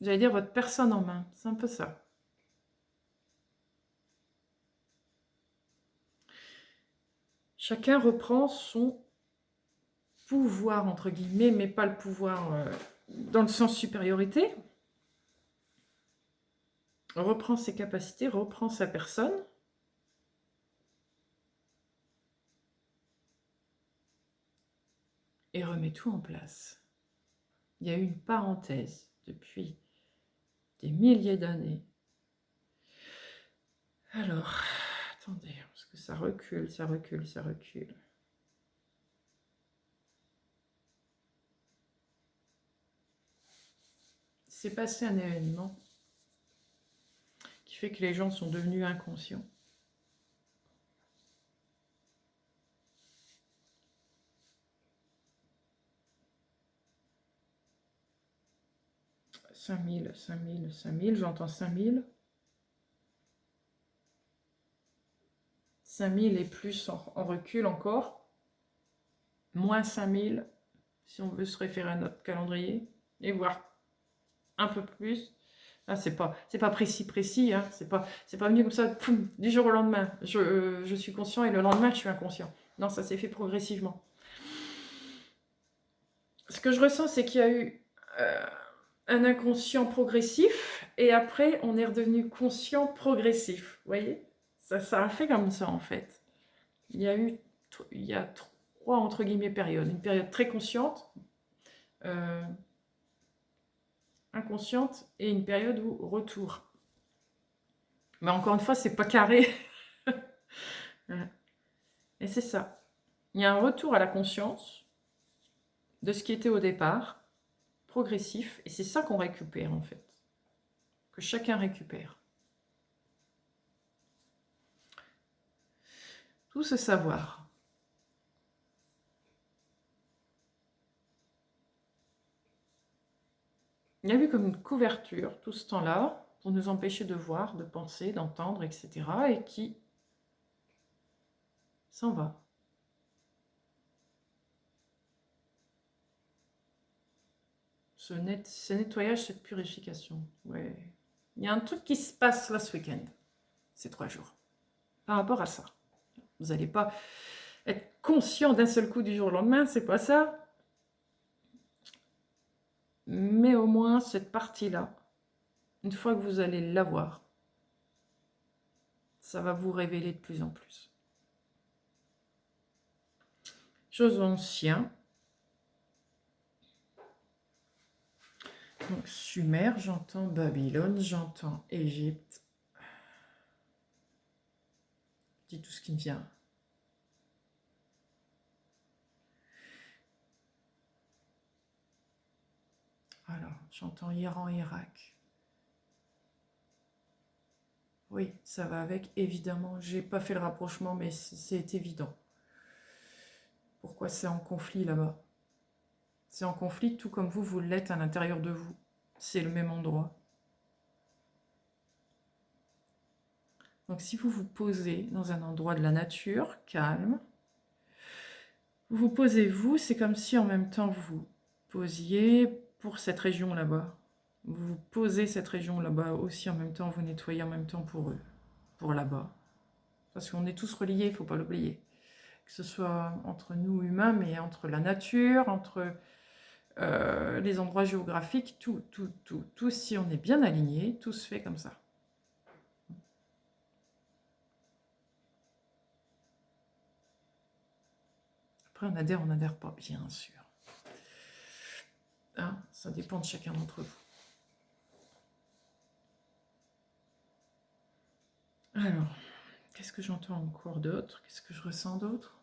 j'allais dire votre personne en main. C'est un peu ça. Chacun reprend son pouvoir, entre guillemets, mais pas le pouvoir dans le sens supériorité. Reprend ses capacités, reprend sa personne. Et remet tout en place. Il y a eu une parenthèse depuis des milliers d'années. Alors, attendez, parce que ça recule, ça recule, ça recule. Il s'est passé un événement qui fait que les gens sont devenus inconscients. « 5000, 5000, 5000 », j'entends 5000. 5000 et plus en recul encore. Moins 5000, si on veut se référer à notre calendrier. Et voir un peu plus. Ah, c'est pas précis, hein. C'est pas venu comme ça, poum, du jour au lendemain. Je suis conscient et le lendemain, je suis inconscient. Non, ça s'est fait progressivement. Ce que je ressens, c'est qu'il y a eu un inconscient progressif et après, on est redevenu conscient progressif. Vous voyez, ça a fait comme ça, en fait. Il y a trois, entre guillemets, périodes. Une période très consciente, inconsciente, et une période où retour. Mais encore une fois, c'est pas carré. Et c'est ça. Il y a un retour à la conscience de ce qui était au départ, progressif, et c'est ça qu'on récupère en fait. Que chacun récupère. Tout ce savoir. Il y a eu comme une couverture tout ce temps-là pour nous empêcher de voir, de penser, d'entendre, etc. et qui s'en va. Ce nettoyage, cette purification. Ouais. Il y a un truc qui se passe là ce week-end, ces 3 jours, par rapport à ça. Vous n'allez pas être conscient d'un seul coup du jour au lendemain, c'est pas ça. Mais au moins, cette partie-là, une fois que vous allez l'avoir, ça va vous révéler de plus en plus. Choses anciennes. Donc, Sumer, j'entends Babylone, j'entends Égypte. Je dis tout ce qui me vient. Alors, j'entends Iran, Irak. Oui, ça va avec, évidemment. J'ai pas fait le rapprochement, mais c'est évident. Pourquoi c'est en conflit là-bas? C'est en conflit tout comme vous l'êtes à l'intérieur de vous. C'est le même endroit. Donc si vous vous posez dans un endroit de la nature, calme, vous posez vous, c'est comme si en même temps vous posiez pour cette région là-bas. Vous posez cette région là-bas aussi en même temps, vous nettoyez en même temps pour eux, pour là-bas. Parce qu'on est tous reliés, il ne faut pas l'oublier. Que ce soit entre nous humains, mais entre la nature, entre les endroits géographiques, tout, si on est bien aligné, tout se fait comme ça. Après, on n'adhère pas, bien sûr. Hein, ça dépend de chacun d'entre vous. Alors, qu'est-ce que j'entends encore d'autre? Qu'est-ce que je ressens d'autre?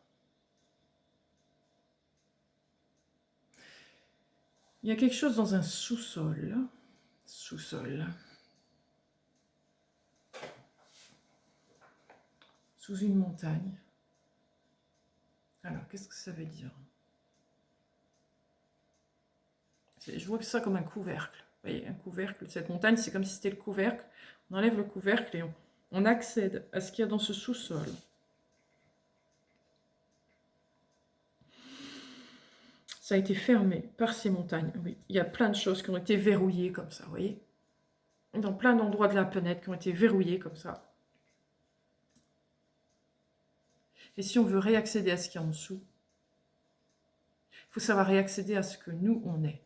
Il y a quelque chose dans un sous-sol. Sous-sol. Sous une montagne. Alors, qu'est-ce que ça veut dire? Je vois ça comme un couvercle. Vous voyez, un couvercle. Cette montagne, c'est comme si c'était le couvercle. On enlève le couvercle et on accède à ce qu'il y a dans ce sous-sol. Ça a été fermé par ces montagnes. Oui, il y a plein de choses qui ont été verrouillées comme ça, vous voyez. Dans plein d'endroits de la planète qui ont été verrouillés comme ça. Et si on veut réaccéder à ce qu'il y a en dessous, il faut savoir réaccéder à ce que nous, on est.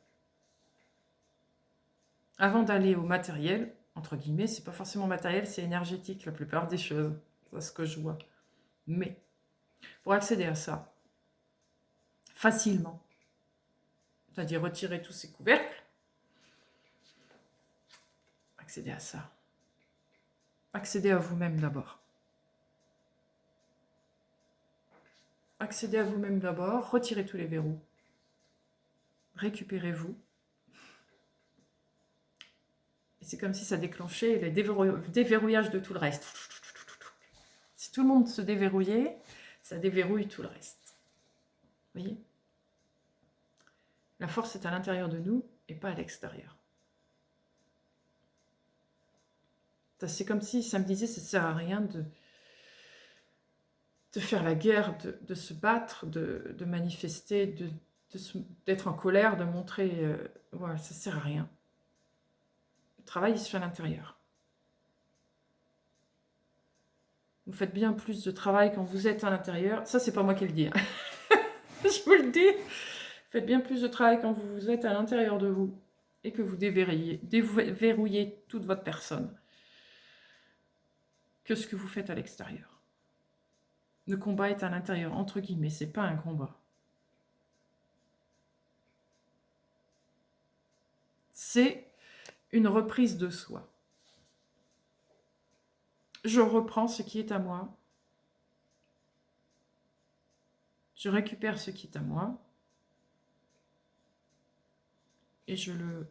Avant d'aller au matériel, entre guillemets, c'est pas forcément matériel, c'est énergétique la plupart des choses. C'est ce que je vois. Mais, pour accéder à ça, facilement, c'est-à-dire retirer tous ces couvercles, accéder à ça. Accéder à vous-même d'abord. Accédez à vous-même d'abord, retirez tous les verrous. Récupérez-vous. Et c'est comme si ça déclenchait le déverrouillage de tout le reste. Si tout le monde se déverrouillait, ça déverrouille tout le reste. Vous voyez? La force est à l'intérieur de nous et pas à l'extérieur. C'est comme si ça me disait, ça ne sert à rien de faire la guerre, de se battre, de manifester, d'être en colère, de montrer... voilà, ça ne sert à rien. Le travail, il se fait à l'intérieur. Vous faites bien plus de travail quand vous êtes à l'intérieur. Ça, c'est pas moi qui le dis. Hein. Je vous le dis. Vous faites bien plus de travail quand vous êtes à l'intérieur de vous et que vous déverrouillez toute votre personne que ce que vous faites à l'extérieur. Le combat est à l'intérieur, entre guillemets. C'est pas un combat. C'est une reprise de soi. Je reprends ce qui est à moi. Je récupère ce qui est à moi. Et je le...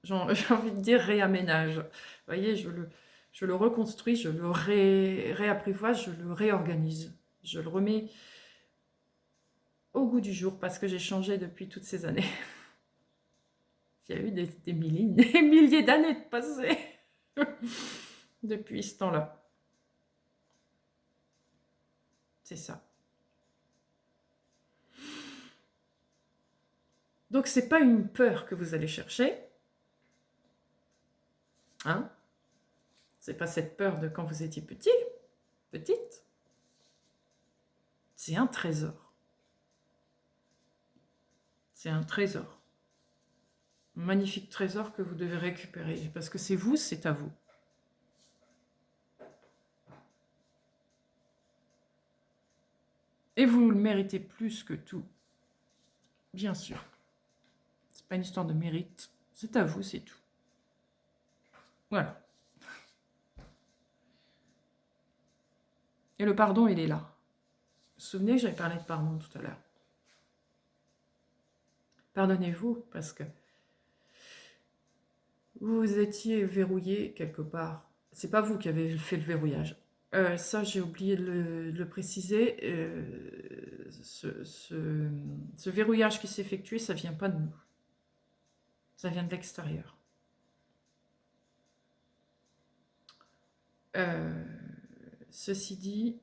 j'ai envie de dire réaménage. Vous voyez, je le reconstruis, je le réapprivoise, je le réorganise. Je le remets au goût du jour parce que j'ai changé depuis toutes ces années. Il y a eu des milliers d'années de passé depuis ce temps-là. C'est ça. Donc, ce n'est pas une peur que vous allez chercher. Hein? Ce n'est pas cette peur de quand vous étiez petite. C'est un trésor. C'est un trésor. Un magnifique trésor que vous devez récupérer. Parce que c'est vous, c'est à vous. Et vous le méritez plus que tout. Bien sûr. C'est pas une histoire de mérite. C'est à vous, c'est tout. Voilà. Et le pardon, il est là. Vous vous souvenez, j'avais parlé de pardon tout à l'heure. Pardonnez-vous parce que vous étiez verrouillé quelque part. C'est pas vous qui avez fait le verrouillage. Ça, j'ai oublié de le préciser. Ce verrouillage qui s'est effectué, ça vient pas de nous. Ça vient de l'extérieur. Ceci dit,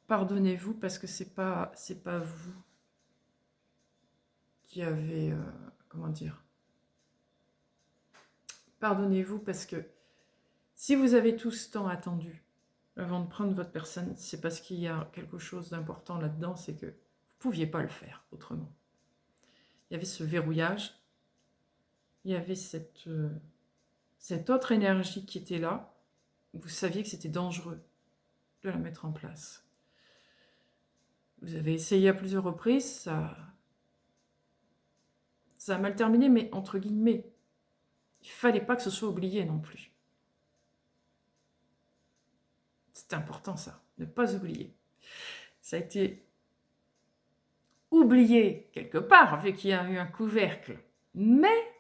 pardonnez-vous parce que c'est pas vous qui avez... comment dire? Pardonnez-vous parce que si vous avez tout ce temps attendu avant de prendre votre personne, c'est parce qu'il y a quelque chose d'important là-dedans, c'est que vous ne pouviez pas le faire autrement. Il y avait ce verrouillage, il y avait cette autre énergie qui était là, vous saviez que c'était dangereux de la mettre en place. Vous avez essayé à plusieurs reprises, ça a mal terminé, mais entre guillemets, il ne fallait pas que ce soit oublié non plus. C'est important ça, ne pas oublier. Ça a été oublié quelque part, vu qu'il y a eu un couvercle. Mais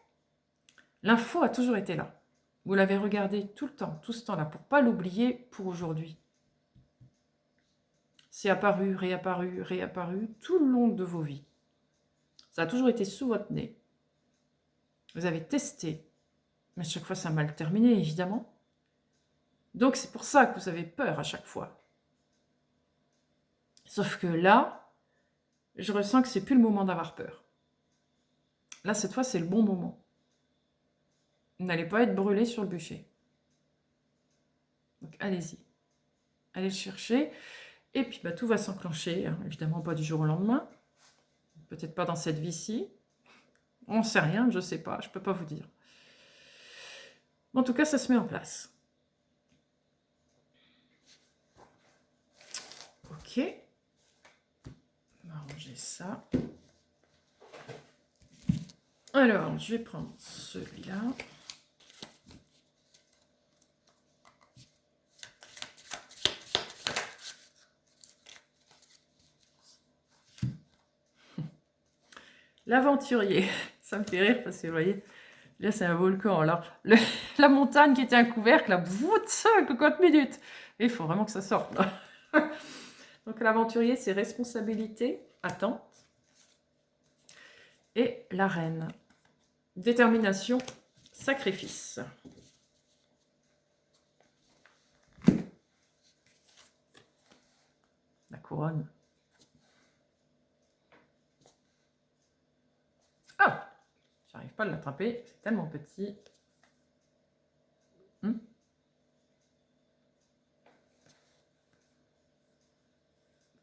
l'info a toujours été là. Vous l'avez regardé tout le temps, tout ce temps-là, pour ne pas l'oublier pour aujourd'hui. C'est apparu, réapparu, réapparu tout le long de vos vies. Ça a toujours été sous votre nez. Vous avez testé, mais à chaque fois ça a mal terminé, évidemment. Donc c'est pour ça que vous avez peur à chaque fois. Sauf que là, je ressens que c'est plus le moment d'avoir peur. Là, cette fois, c'est le bon moment. Vous n'allez pas être brûlé sur le bûcher. Donc allez-y. Allez le chercher. Et puis tout va s'enclencher. Hein. Évidemment pas du jour au lendemain. Peut-être pas dans cette vie-ci. On ne sait rien, je ne sais pas. Je ne peux pas vous dire. En tout cas, ça se met en place. Ok. On va ranger ça. Alors, je vais prendre celui-là. L'aventurier. Ça me fait rire parce que, vous voyez, là, c'est un volcan. Alors, la montagne qui était un couvercle, là, voûte, 50 minutes. Et il faut vraiment que ça sorte, là. Donc, l'aventurier, c'est responsabilité, attente. Et la reine. Détermination, sacrifice. couronne. Ah, j'arrive pas à l'attraper, c'est tellement petit.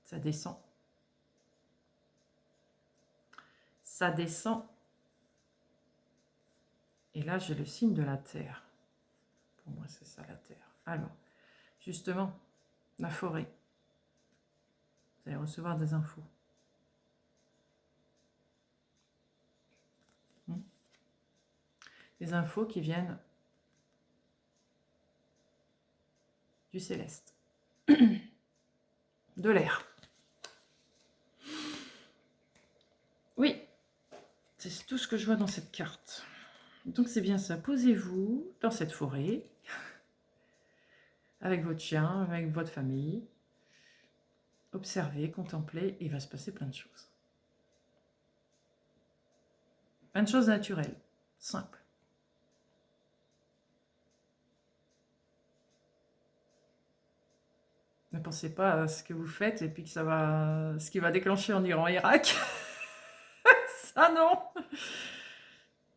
Ça descend. Ça descend. Et là, j'ai le signe de la Terre. Pour moi, c'est ça, la Terre. Alors, justement, la forêt. Vous allez recevoir des infos. Des infos qui viennent du céleste. De l'air. Oui, c'est tout ce que je vois dans cette carte. Donc c'est bien ça. Posez-vous dans cette forêt, avec votre chien, avec votre famille. Observez, contemplez, et il va se passer plein de choses. Plein de choses naturelles, simples. Ne pensez pas à ce que vous faites et puis que ça va, ce qui va déclencher en Iran-Irak. Ça non.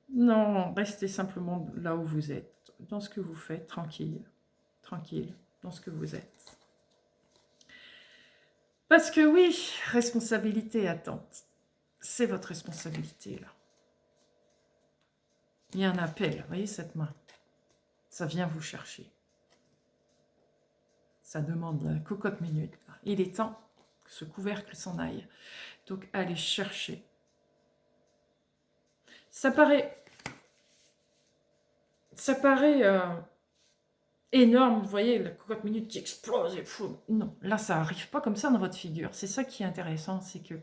Non, restez simplement là où vous êtes, dans ce que vous faites, tranquille, tranquille, dans ce que vous êtes. Parce que oui, responsabilité et attente, c'est votre responsabilité là. Il y a un appel, vous voyez cette main, ça vient vous chercher. Ça demande la cocotte minute. Il est temps que ce couvercle s'en aille. Donc allez chercher. Ça paraît énorme, vous voyez, la cocotte minute qui explose et fou. Non, là ça arrive pas comme ça dans votre figure. C'est ça qui est intéressant, c'est que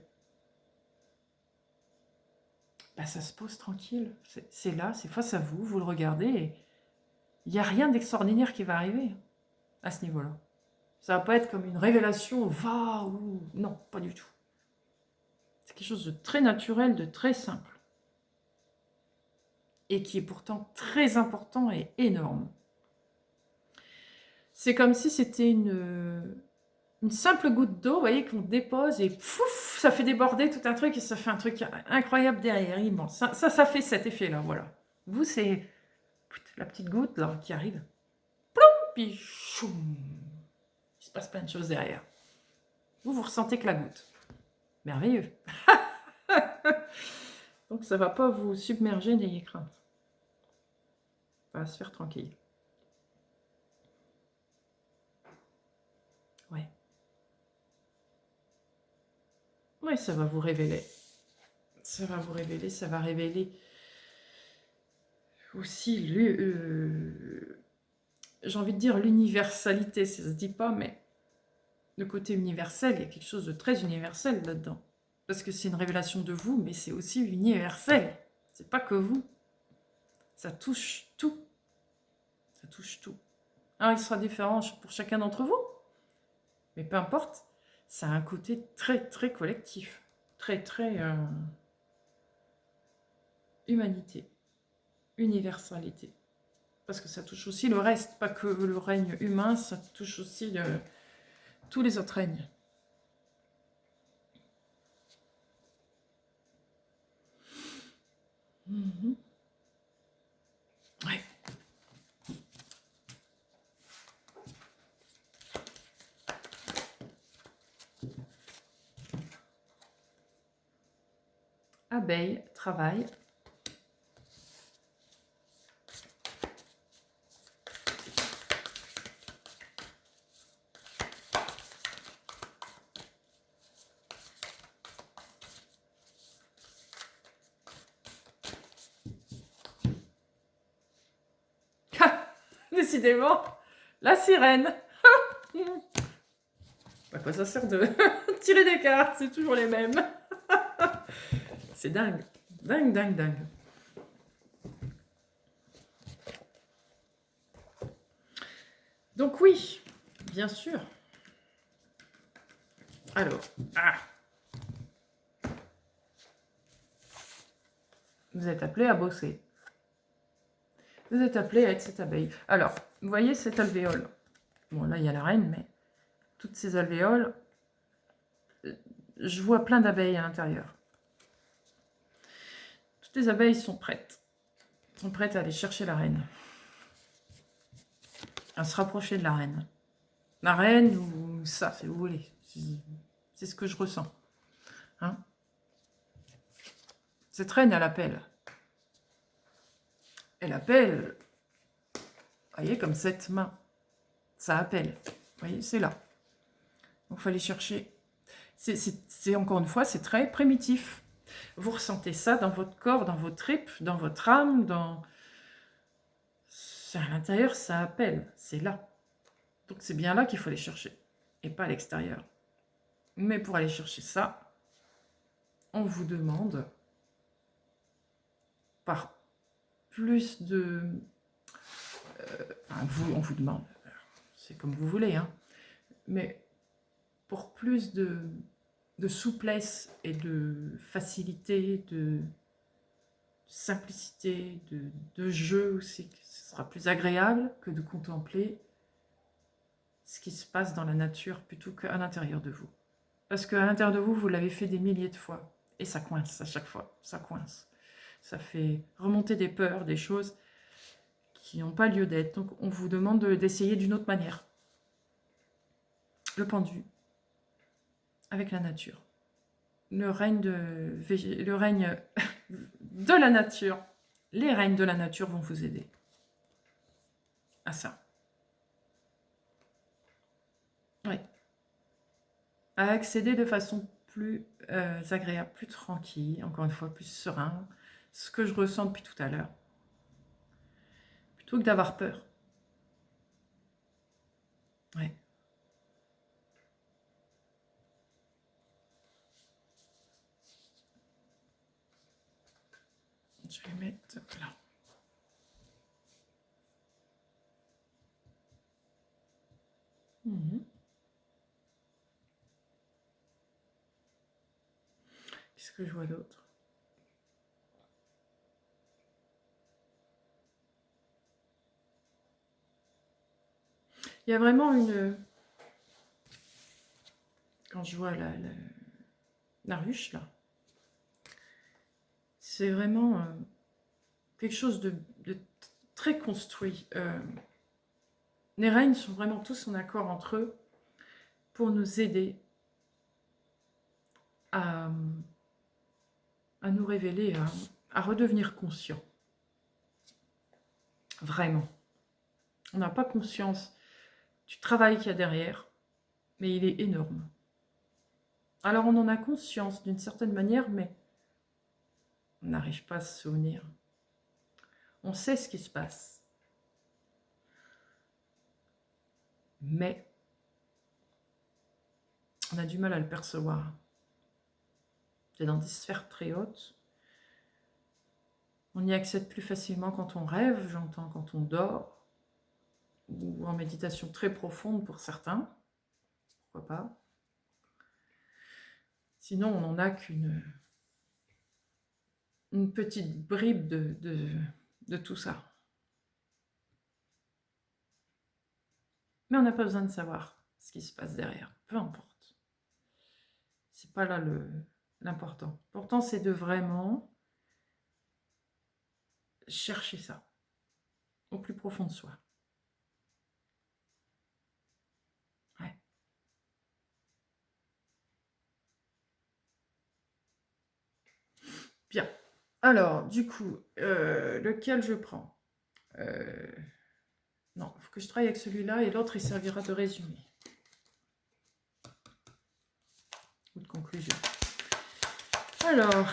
ça se pose tranquille. C'est là, c'est face à vous, vous le regardez et il n'y a rien d'extraordinaire qui va arriver à ce niveau-là. Ça va pas être comme une révélation, waouh, non, pas du tout. C'est quelque chose de très naturel, de très simple. Et qui est pourtant très important et énorme. C'est comme si c'était une simple goutte d'eau, vous voyez, qu'on dépose et pouf, ça fait déborder tout un truc et ça fait un truc incroyable derrière, immense. Ça fait cet effet-là, voilà. Vous, c'est la petite goutte là qui arrive. Ploum, puis choum. Il se passe plein de choses derrière. Vous ressentez que la goutte. Merveilleux. Donc ça ne va pas vous submerger, n'ayez crainte. Ça va se faire tranquille. Ouais. Oui, ça va vous révéler. Ça va vous révéler, ça va révéler aussi, j'ai envie de dire l'universalité, ça se dit pas, mais le côté universel, il y a quelque chose de très universel là-dedans. Parce que c'est une révélation de vous, mais c'est aussi universel. C'est pas que vous. Ça touche tout. Ça touche tout. Alors, il sera différent pour chacun d'entre vous, mais peu importe, ça a un côté très, très collectif. Très, très humanité. Universalité. Parce que ça touche aussi le reste, pas que le règne humain, ça touche aussi tous les autres règnes. Ouais. Abeille, travail. Décidément, la sirène. À quoi ça sert de tirer des cartes? C'est toujours les mêmes. C'est dingue. Dingue, dingue, dingue. Donc oui, bien sûr. Alors, vous êtes appelé à bosser. Vous êtes appelé à être cette abeille. Alors, vous voyez cette alvéole. Bon, là, il y a la reine, mais toutes ces alvéoles, je vois plein d'abeilles à l'intérieur. Toutes les abeilles sont prêtes. Sont prêtes à aller chercher la reine. À se rapprocher de la reine. La reine ou ça, si vous voulez. C'est ce que je ressens. Hein? Cette reine, elle appelle. Elle appelle. Vous voyez, comme cette main. Ça appelle. Vous voyez, c'est là. Donc, il faut aller chercher. C'est encore une fois, c'est très primitif. Vous ressentez ça dans votre corps, dans vos tripes, dans votre âme, dans... à l'intérieur, ça appelle. C'est là. Donc, c'est bien là qu'il faut aller chercher. Et pas à l'extérieur. Mais pour aller chercher ça, on vous demande par plus de... on vous demande, c'est comme vous voulez, hein, mais pour plus de souplesse et de facilité, de simplicité, de jeu aussi, ce sera plus agréable que de contempler ce qui se passe dans la nature plutôt qu'à l'intérieur de vous. Parce qu'à l'intérieur de vous, vous l'avez fait des milliers de fois, et ça coince à chaque fois, ça coince. Ça fait remonter des peurs, des choses qui n'ont pas lieu d'être. Donc on vous demande d'essayer d'une autre manière. Le pendu, avec la nature. Le règne de la nature. Les règnes de la nature vont vous aider à ça. Oui. À accéder de façon plus agréable, plus tranquille, encore une fois, plus serein. Ce que je ressens depuis tout à l'heure. Plutôt que d'avoir peur. Ouais. Je vais mettre là. Qu'est-ce que je vois d'autre? Il y a vraiment une... Quand je vois la ruche, là, c'est vraiment quelque chose de très construit. Les règnes sont vraiment tous en accord entre eux pour nous aider à nous révéler, à redevenir conscients. Vraiment. On n'a pas conscience du travail qu'il y a derrière, mais il est énorme. Alors on en a conscience d'une certaine manière, mais on n'arrive pas à se souvenir. On sait ce qui se passe. Mais on a du mal à le percevoir. C'est dans des sphères très hautes. On y accède plus facilement quand on rêve, j'entends quand on dort, ou en méditation très profonde pour certains. Pourquoi pas? Sinon, on n'en a qu'une petite bribe de tout ça. Mais on n'a pas besoin de savoir ce qui se passe derrière, peu importe. C'est pas là l'important. L'important, c'est de vraiment chercher ça au plus profond de soi. Ouais. Bien. Alors, du coup, lequel je prends? Non, il faut que je travaille avec celui-là et l'autre, il servira de résumé. Ou de conclusion. Alors...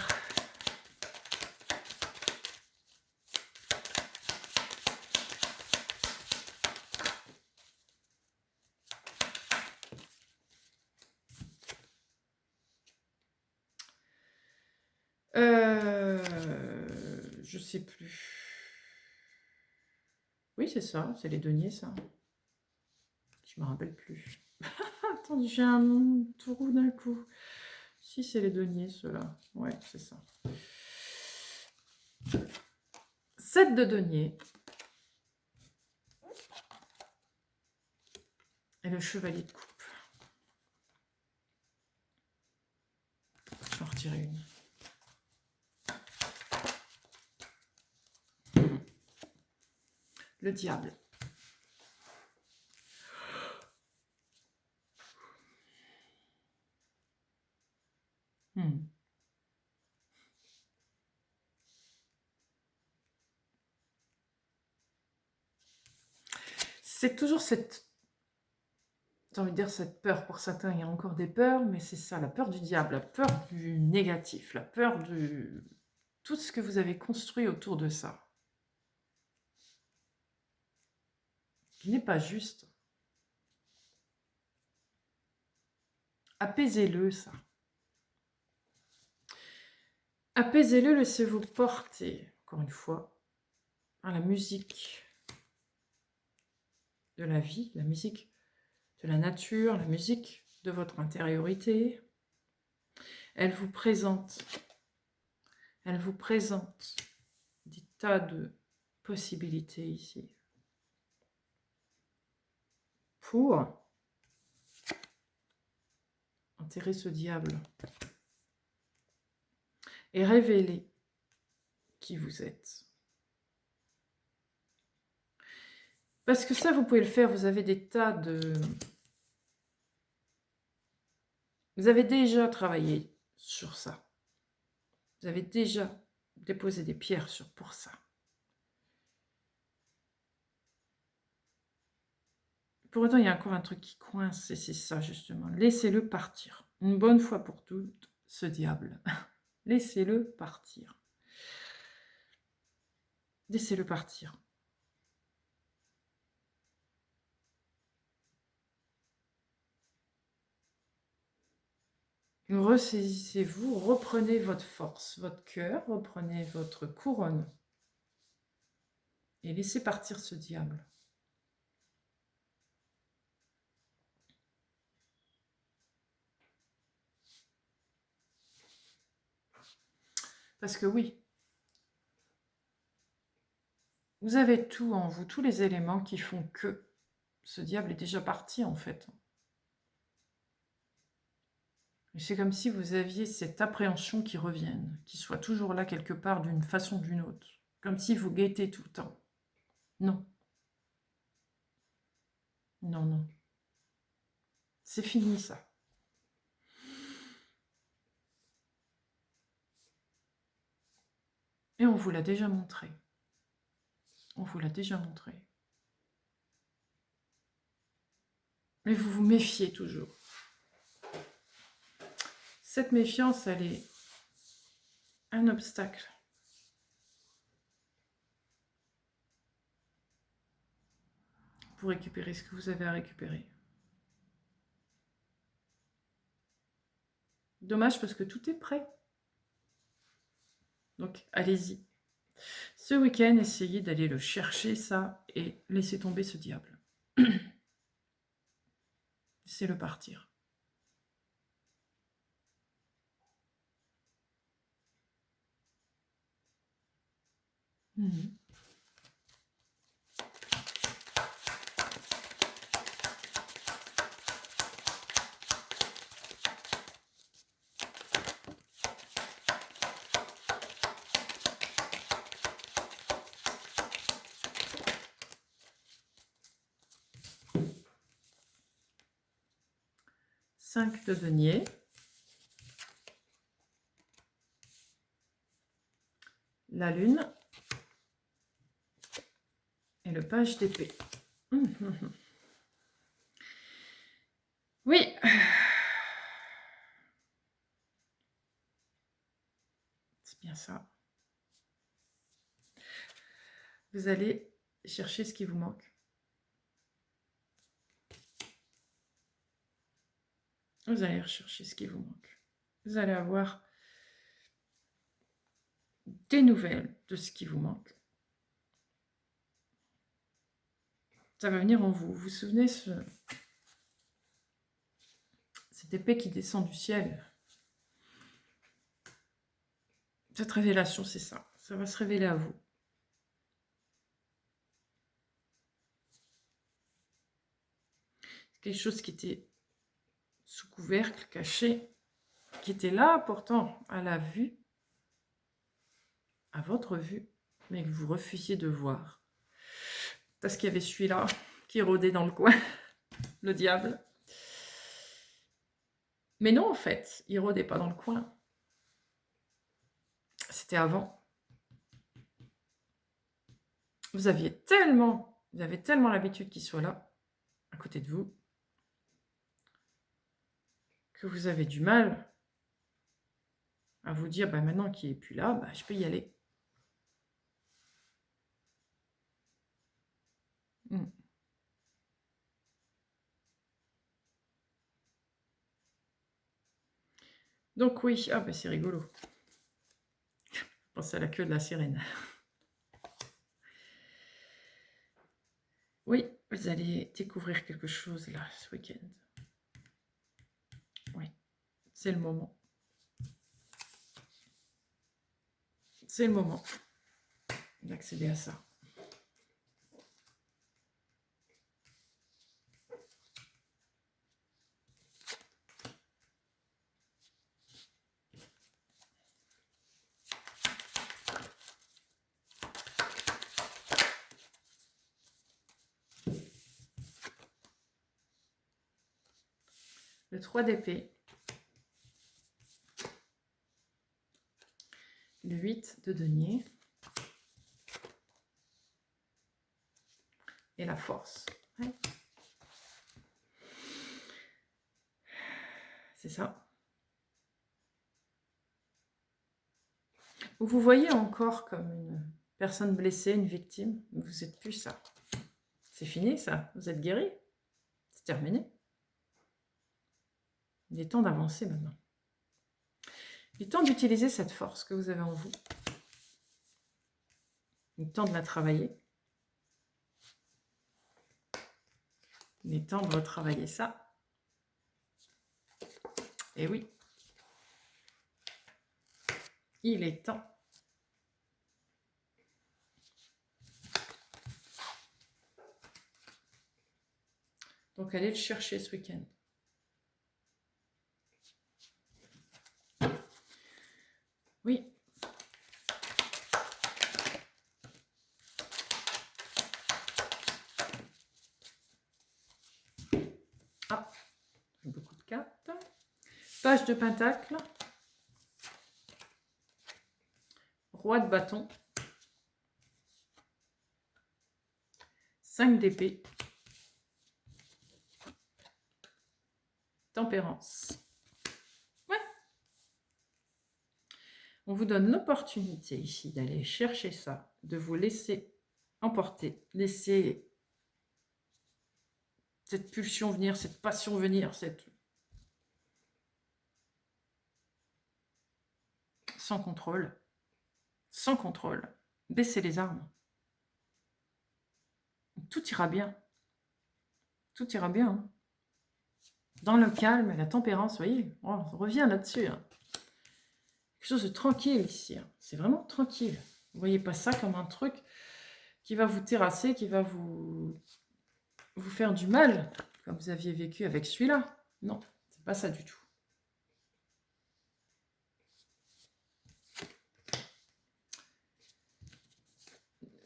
je sais plus. Oui, c'est ça, c'est les deniers, ça. Je me rappelle plus. Attends, j'ai un trou d'un coup. Si, c'est les deniers, ceux-là. Ouais, c'est ça. 7 de deniers. Et le chevalier de coupe. tirer une. Le diable. C'est toujours cette, j'ai envie de dire cette peur, pour certains il y a encore des peurs, mais c'est ça, la peur du diable, la peur du négatif, la peur de tout ce que vous avez construit autour de ça, qui n'est pas juste. Apaisez-le, ça. Apaisez-le, laissez-vous porter, encore une fois, par la musique de la vie, la musique de la nature, la musique de votre intériorité. Elle vous présente des tas de possibilités ici pour enterrer ce diable et révéler qui vous êtes. Parce que ça, vous pouvez le faire, vous avez des tas de... Vous avez déjà travaillé sur ça. Vous avez déjà déposé des pierres pour ça. Pour autant, il y a encore un truc qui coince, et c'est ça justement. Laissez-le partir. Une bonne fois pour toutes, ce diable. Laissez-le partir. Laissez-le partir. Ressaisissez-vous, reprenez votre force, votre cœur, reprenez votre couronne et laissez partir ce diable. Parce que oui, vous avez tout en vous, tous les éléments qui font que ce diable est déjà parti en fait. C'est comme si vous aviez cette appréhension qui revienne, qui soit toujours là quelque part d'une façon ou d'une autre. Comme si vous guettez tout le temps. Non. Non, non. C'est fini ça. Et on vous l'a déjà montré. On vous l'a déjà montré. Mais vous vous méfiez toujours. Cette méfiance, elle est un obstacle. Pour récupérer ce que vous avez à récupérer. Dommage parce que tout est prêt. Donc, allez-y. Ce week-end, essayez d'aller le chercher, ça, et laissez tomber ce diable. Laissez-le partir. Mmh. Cinq de denier. La lune. Et le page d'épée. Oui. C'est bien ça. Vous allez chercher ce qui vous manque. Vous allez rechercher ce qui vous manque. Vous allez avoir des nouvelles de ce qui vous manque. Ça va venir en vous. Vous vous souvenez cette épée qui descend du ciel? Cette révélation, c'est ça. Ça va se révéler à vous. Quelque chose qui était sous couvercle, caché, qui était là pourtant à la vue, à votre vue, mais que vous refusiez de voir. Parce qu'il y avait celui-là qui rôdait dans le coin, le diable. Mais non, en fait, il rôdait pas dans le coin. C'était avant. Vous avez tellement l'habitude qu'il soit là, à côté de vous, que vous avez du mal à vous dire, bah, maintenant qu'il n'est plus là, bah, je peux y aller. Donc oui, ah bah c'est rigolo. Je pense à la queue de la sirène. Oui, vous allez découvrir quelque chose là ce week-end. Oui, c'est le moment. C'est le moment d'accéder à ça. Le 3 d'épée. Le 8 de denier. Et la force. Ouais. C'est ça. Vous vous voyez encore comme une personne blessée, une victime. Vous n'êtes plus ça. C'est fini ça. Vous êtes guéri. C'est terminé. Il est temps d'avancer maintenant. Il est temps d'utiliser cette force que vous avez en vous. Il est temps de la travailler. Il est temps de retravailler ça. Et oui. Il est temps. Donc, allez le chercher ce week-end. Oui. Ah, beaucoup de cartes. Page de pentacle. Roi de bâton. 5 d'épée. Tempérance. Ouais. On vous donne l'opportunité ici d'aller chercher ça, de vous laisser emporter, laisser cette pulsion venir, cette passion venir, sans contrôle. Sans contrôle. Baissez les armes. Tout ira bien. Tout ira bien. Hein. Dans le calme et la tempérance, vous voyez, on revient là-dessus. Hein. Quelque chose de tranquille ici. Hein. C'est vraiment tranquille. Vous ne voyez pas ça comme un truc qui va vous terrasser, qui va vous faire du mal, comme vous aviez vécu avec celui-là. Non, c'est pas ça du tout.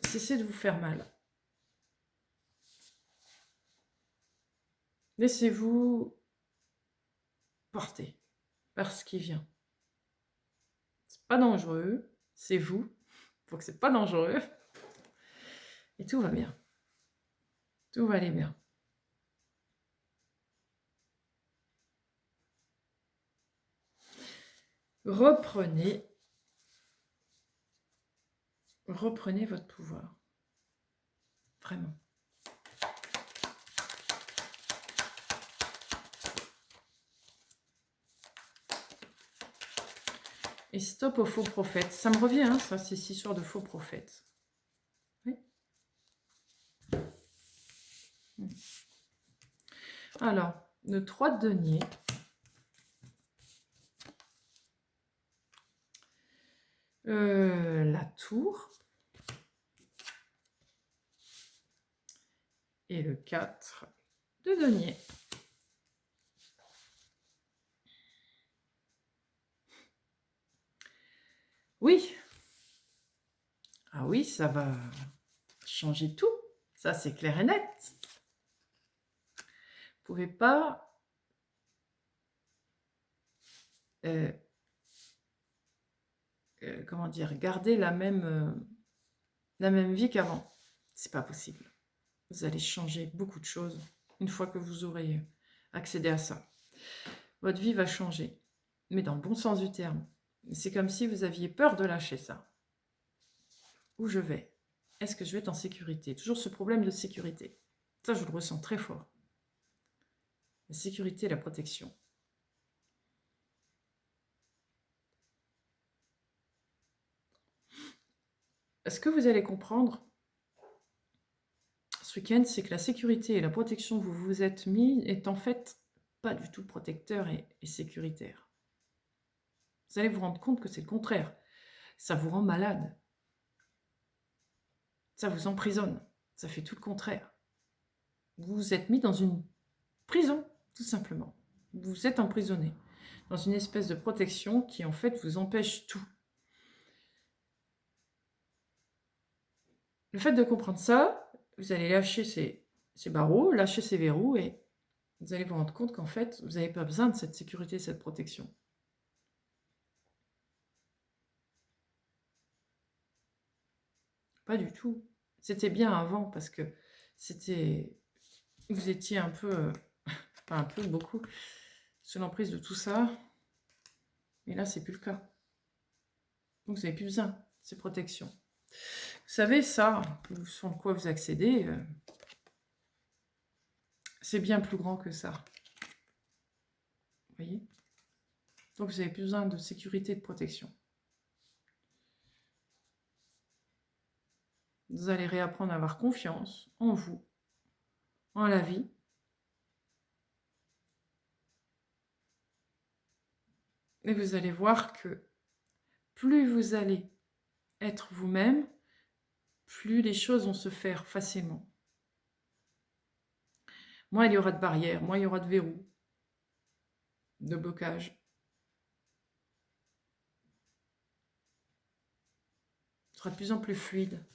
Cessez de vous faire mal. Laissez-vous porter par ce qui vient. C'est pas dangereux, c'est vous. Il faut que c'est pas dangereux. Et tout va bien. Tout va aller bien. Reprenez votre pouvoir. Vraiment. Et stop aux faux prophètes. Ça me revient, hein, ça, ces histoires de faux prophètes. Oui. Alors, le 3 de denier. La tour. Et le 4 de denier. Oui, ah oui, ça va changer tout. Ça, c'est clair et net. Vous pouvez pas comment dire, garder la même vie qu'avant. C'est pas possible. Vous allez changer beaucoup de choses une fois que vous aurez accédé à ça. Votre vie va changer, mais dans le bon sens du terme. C'est comme si vous aviez peur de lâcher ça. Où je vais? Est-ce que je vais être en sécurité? Toujours ce problème de sécurité. Ça, je le ressens très fort. La sécurité et la protection. Ce que vous allez comprendre ce week-end, c'est que la sécurité et la protection que vous vous êtes mis est en fait pas du tout protecteur et sécuritaire. Vous allez vous rendre compte que c'est le contraire. Ça vous rend malade. Ça vous emprisonne. Ça fait tout le contraire. Vous vous êtes mis dans une prison, tout simplement. Vous vous êtes emprisonné dans une espèce de protection qui, en fait, vous empêche tout. Le fait de comprendre ça, vous allez lâcher ces barreaux, lâcher ces verrous et vous allez vous rendre compte qu'en fait, vous n'avez pas besoin de cette sécurité, cette protection. Pas du tout. C'était bien avant parce que vous étiez un peu, pas un peu, beaucoup, sous l'emprise de tout ça. Et là, c'est plus le cas. Donc, vous n'avez plus besoin de ces protections. Vous savez, ça, sur quoi vous accédez, c'est bien plus grand que ça. Vous voyez? Donc, vous n'avez plus besoin de sécurité et de protection. Vous allez réapprendre à avoir confiance en vous, en la vie. Et vous allez voir que plus vous allez être vous-même, plus les choses vont se faire facilement. Moins il y aura de barrières, moins il y aura de verrous, de blocages. Ce sera de plus en plus fluide.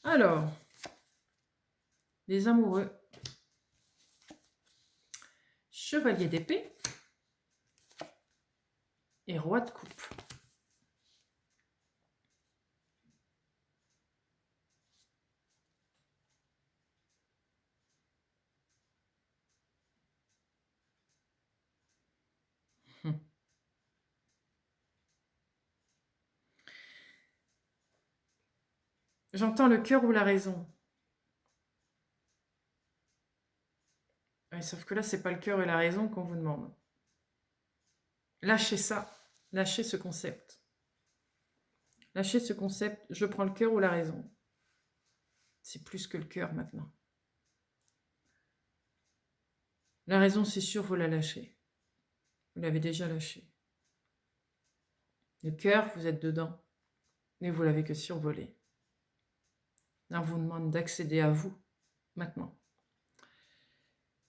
Alors, les amoureux. Chevalier d'épée et roi de coupe. J'entends le cœur ou la raison. Ouais, sauf que là, c'est pas le cœur et la raison qu'on vous demande. Lâchez ça. Lâchez ce concept. Lâchez ce concept. Je prends le cœur ou la raison. C'est plus que le cœur maintenant. La raison, c'est sûr, vous la lâchez. Vous l'avez déjà lâché. Le cœur, vous êtes dedans. Mais vous l'avez que survolé. Là, on vous demande d'accéder à vous, maintenant.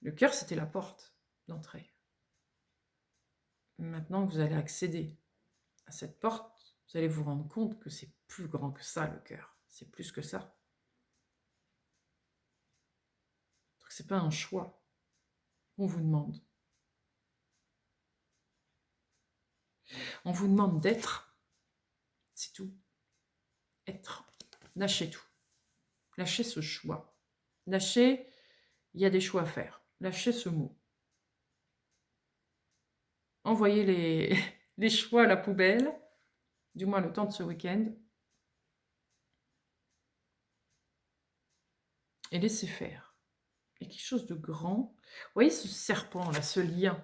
Le cœur, c'était la porte d'entrée. Maintenant que vous allez accéder à cette porte, vous allez vous rendre compte que c'est plus grand que ça, le cœur. C'est plus que ça. Donc, c'est pas un choix qu'on vous demande. On vous demande d'être. C'est tout. Être. Lâchez tout. Lâchez ce choix. Lâchez, il y a des choix à faire. Lâchez ce mot. Envoyez les choix à la poubelle, du moins le temps de ce week-end. Et laissez faire. Il y a quelque chose de grand. Vous voyez ce serpent là, ce lien.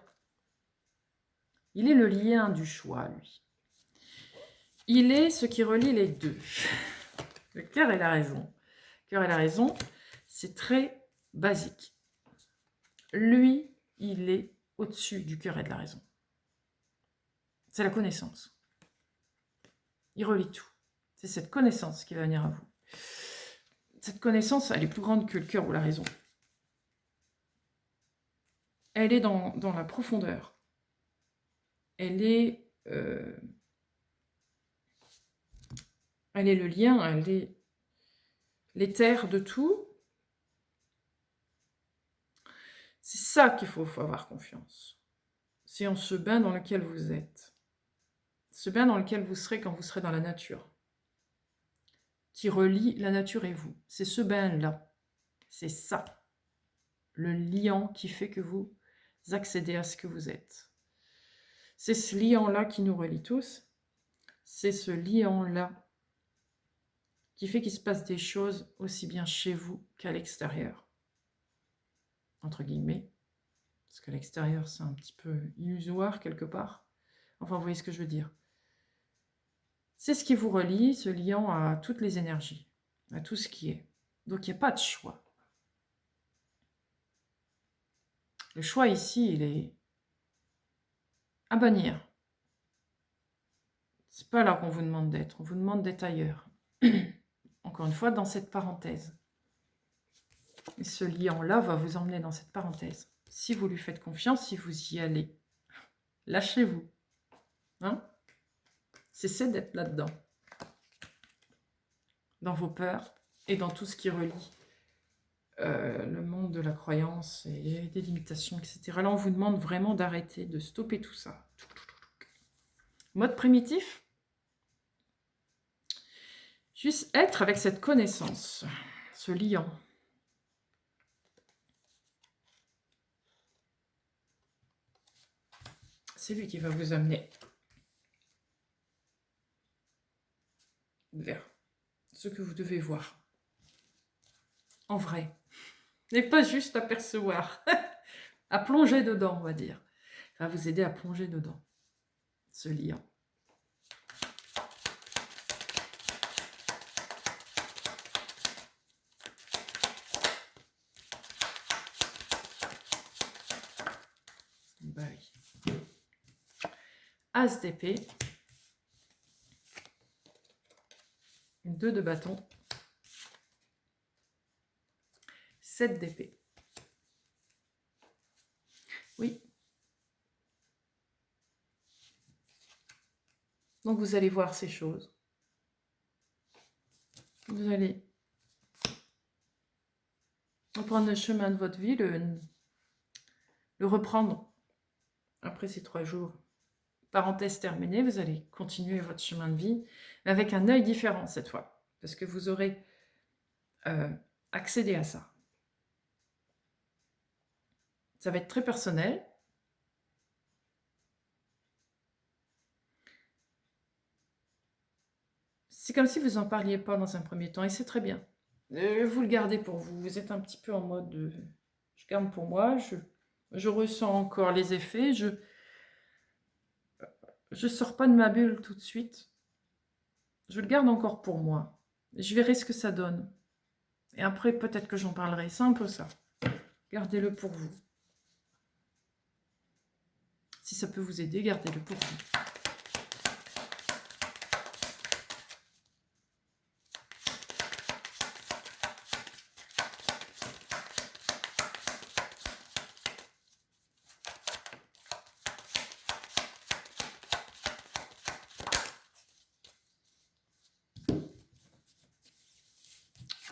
Il est le lien du choix, lui. Il est ce qui relie les deux. Le cœur et la raison. Le cœur et la raison, c'est très basique. Lui, il est au-dessus du cœur et de la raison. C'est la connaissance. Il relie tout. C'est cette connaissance qui va venir à vous. Cette connaissance, elle est plus grande que le cœur ou la raison. Elle est dans la profondeur. Elle est le lien, elle est l'éther de tout. C'est ça qu'il faut avoir confiance. C'est en ce bain dans lequel vous êtes. Ce bain dans lequel vous serez quand vous serez dans la nature. Qui relie la nature et vous. C'est ce bain-là. C'est ça. Le liant qui fait que vous accédez à ce que vous êtes. C'est ce liant-là qui nous relie tous. C'est ce liant-là qui fait qu'il se passe des choses aussi bien chez vous qu'à l'extérieur. Entre guillemets. Parce que l'extérieur, c'est un petit peu illusoire quelque part. Enfin, vous voyez ce que je veux dire. C'est ce qui vous relie, ce liant à toutes les énergies, à tout ce qui est. Donc, il n'y a pas de choix. Le choix ici, il est à bannir. C'est pas là qu'on vous demande d'être. On vous demande d'être ailleurs. Encore une fois, dans cette parenthèse. Et ce liant-là va vous emmener dans cette parenthèse. Si vous lui faites confiance, si vous y allez, lâchez-vous. Hein? Cessez d'être là-dedans. Dans vos peurs et dans tout ce qui relie le monde de la croyance et des limitations, etc. Là, on vous demande vraiment d'arrêter, de stopper tout ça. Mode primitif. Juste être avec cette connaissance, ce liant. C'est lui qui va vous amener vers ce que vous devez voir. En vrai. Et pas juste apercevoir. À plonger dedans, on va dire. Ça va vous aider à plonger dedans. Ce liant. Bah oui. As d'épée. 2 de bâton. 7 d'épée. Oui. Donc vous allez voir ces choses. Vous allez reprendre le chemin de votre vie, le reprendre après ces 3 jours. Parenthèse terminée, vous allez continuer votre chemin de vie, mais avec un œil différent cette fois, parce que vous aurez accédé à ça. Ça va être très personnel. C'est comme si vous n'en parliez pas dans un premier temps, et c'est très bien. Vous le gardez pour vous. Vous êtes un petit peu en mode je garde pour moi, je ressens encore les effets, je sors pas de ma bulle tout de suite. Je le garde encore pour moi. Je verrai ce que ça donne. Et après, peut-être que j'en parlerai. C'est un peu ça. Gardez-le pour vous. Si ça peut vous aider, gardez-le pour vous.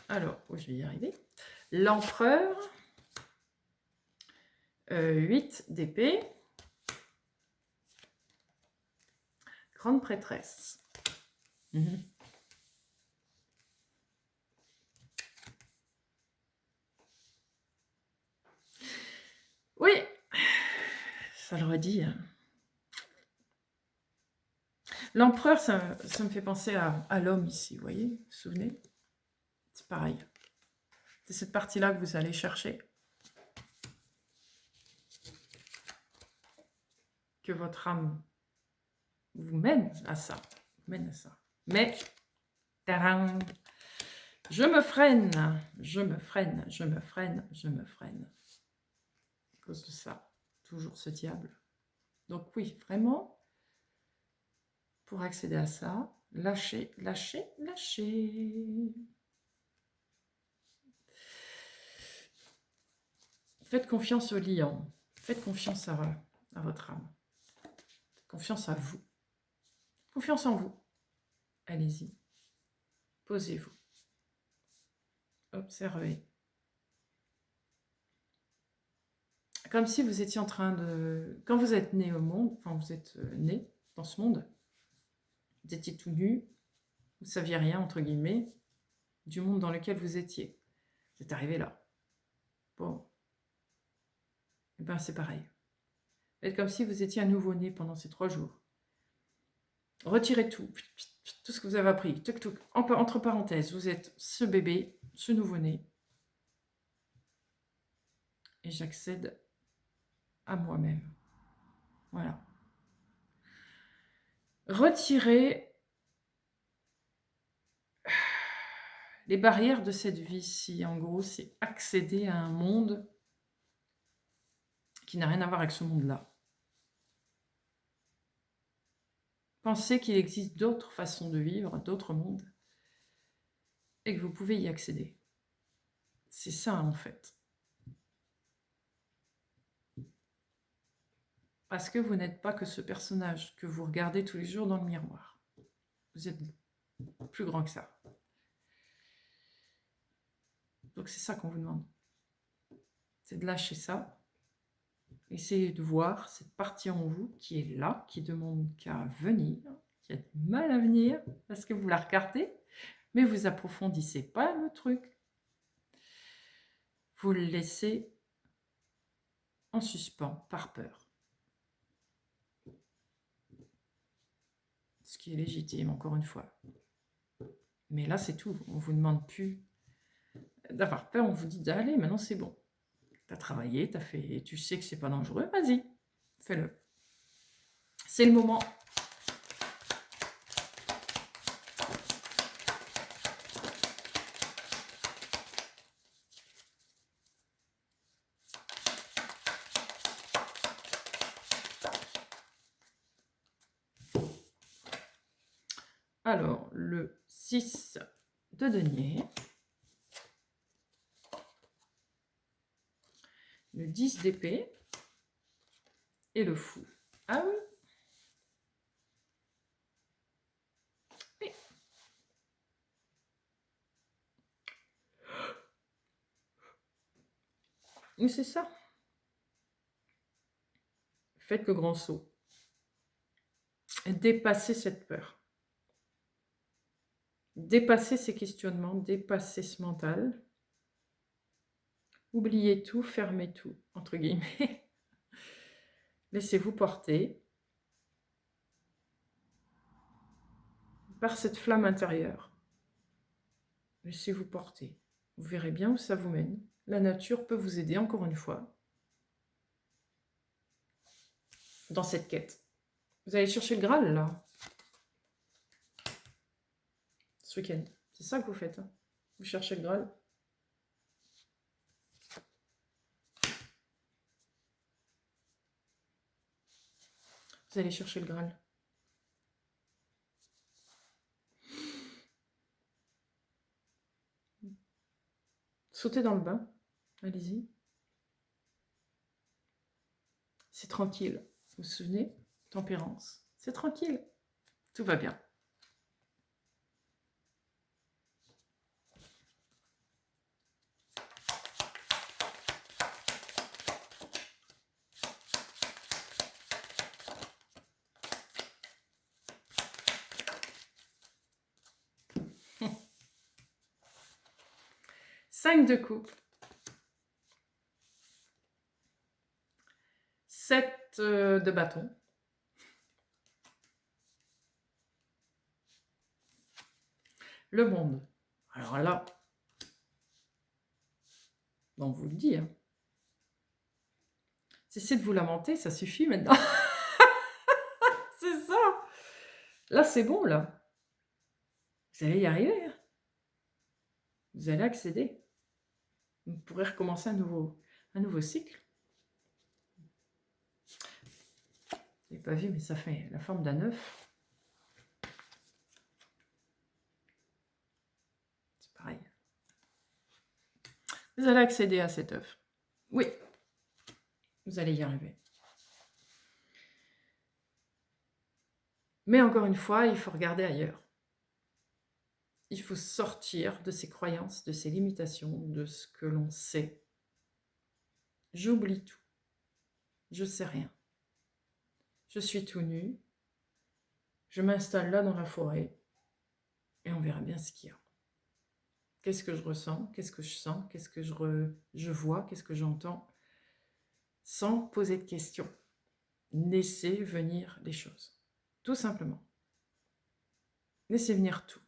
Alors, je vais y arriver. L'empereur, 8 d'épée. Grande prêtresse. Oui, ça le redit. L'empereur, ça me fait penser à l'homme ici, vous voyez, vous vous souvenez? C'est pareil. C'est cette partie-là que vous allez chercher. Que votre âme vous mène à ça. Mais, tadam, je me freine. À cause de ça. Toujours ce diable. Donc oui, vraiment, pour accéder à ça, Lâchez, lâchez, lâchez. Faites confiance au lion. Faites confiance à votre âme. Faites confiance à vous. Confiance en vous. Allez-y. Posez-vous. Observez. Comme si vous étiez en train de... Quand vous êtes né au monde, enfin vous êtes né dans ce monde, vous étiez tout nu, vous ne saviez rien, entre guillemets, du monde dans lequel vous étiez. Vous êtes arrivé là. Bon. Et bien c'est pareil. Faites comme si vous étiez un nouveau-né pendant ces 3 jours. Retirez tout ce que vous avez appris. Entre parenthèses, vous êtes ce bébé, ce nouveau-né. Et j'accède à moi-même. Voilà. Retirez les barrières de cette vie-ci. En gros, c'est accéder à un monde qui n'a rien à voir avec ce monde-là. Pensez qu'il existe d'autres façons de vivre, d'autres mondes, et que vous pouvez y accéder. C'est ça, en fait. Parce que vous n'êtes pas que ce personnage que vous regardez tous les jours dans le miroir. Vous êtes plus grand que ça. Donc c'est ça qu'on vous demande. C'est de lâcher ça. Essayez de voir cette partie en vous qui est là, qui demande qu'à venir, qui a du mal à venir, parce que vous la regardez, mais vous approfondissez pas le truc. Vous le laissez en suspens par peur. Ce qui est légitime, encore une fois. Mais là, c'est tout. On ne vous demande plus d'avoir peur. On vous dit allez, maintenant c'est bon. Tu as travaillé, tu as fait, tu sais que c'est pas dangereux, vas-y, fais-le. C'est le moment. Alors, le 6 de denier, le 10 d'épée et le fou. Ah oui. Mais c'est ça. Faites le grand saut. Dépassez cette peur. Dépassez ces questionnements, dépassez ce mental. Oubliez tout, fermez tout, entre guillemets. Laissez-vous porter par cette flamme intérieure. Laissez-vous porter. Vous verrez bien où ça vous mène. La nature peut vous aider, encore une fois, dans cette quête. Vous allez chercher le Graal, là, ce week-end. C'est ça que vous faites. Hein. Vous cherchez le Graal. Vous allez chercher le Graal. Sautez dans le bain. Allez-y. C'est tranquille. Vous vous souvenez? Tempérance. C'est tranquille. Tout va bien. Cinq de coupe. 7 de bâton. Le monde. Alors là, on vous le dit. Hein. Cessez de vous lamenter, ça suffit maintenant. C'est ça. Là, c'est bon, là. Vous allez y arriver. Hein. Vous allez accéder. Vous pourrez recommencer un nouveau cycle. Vous n'avez pas vu, mais ça fait la forme d'un œuf. Vous allez accéder à cet œuf. Oui, vous allez y arriver. Mais encore une fois, il faut regarder ailleurs. Il faut sortir de ses croyances, de ses limitations, de ce que l'on sait. J'oublie tout. Je sais rien. Je suis tout nu. Je m'installe là dans la forêt et on verra bien ce qu'il y a. Qu'est-ce que je ressens? Qu'est-ce que je sens? Qu'est-ce que je vois? Qu'est-ce que j'entends? Sans poser de questions. Laissez venir les choses. Tout simplement. Laissez venir tout.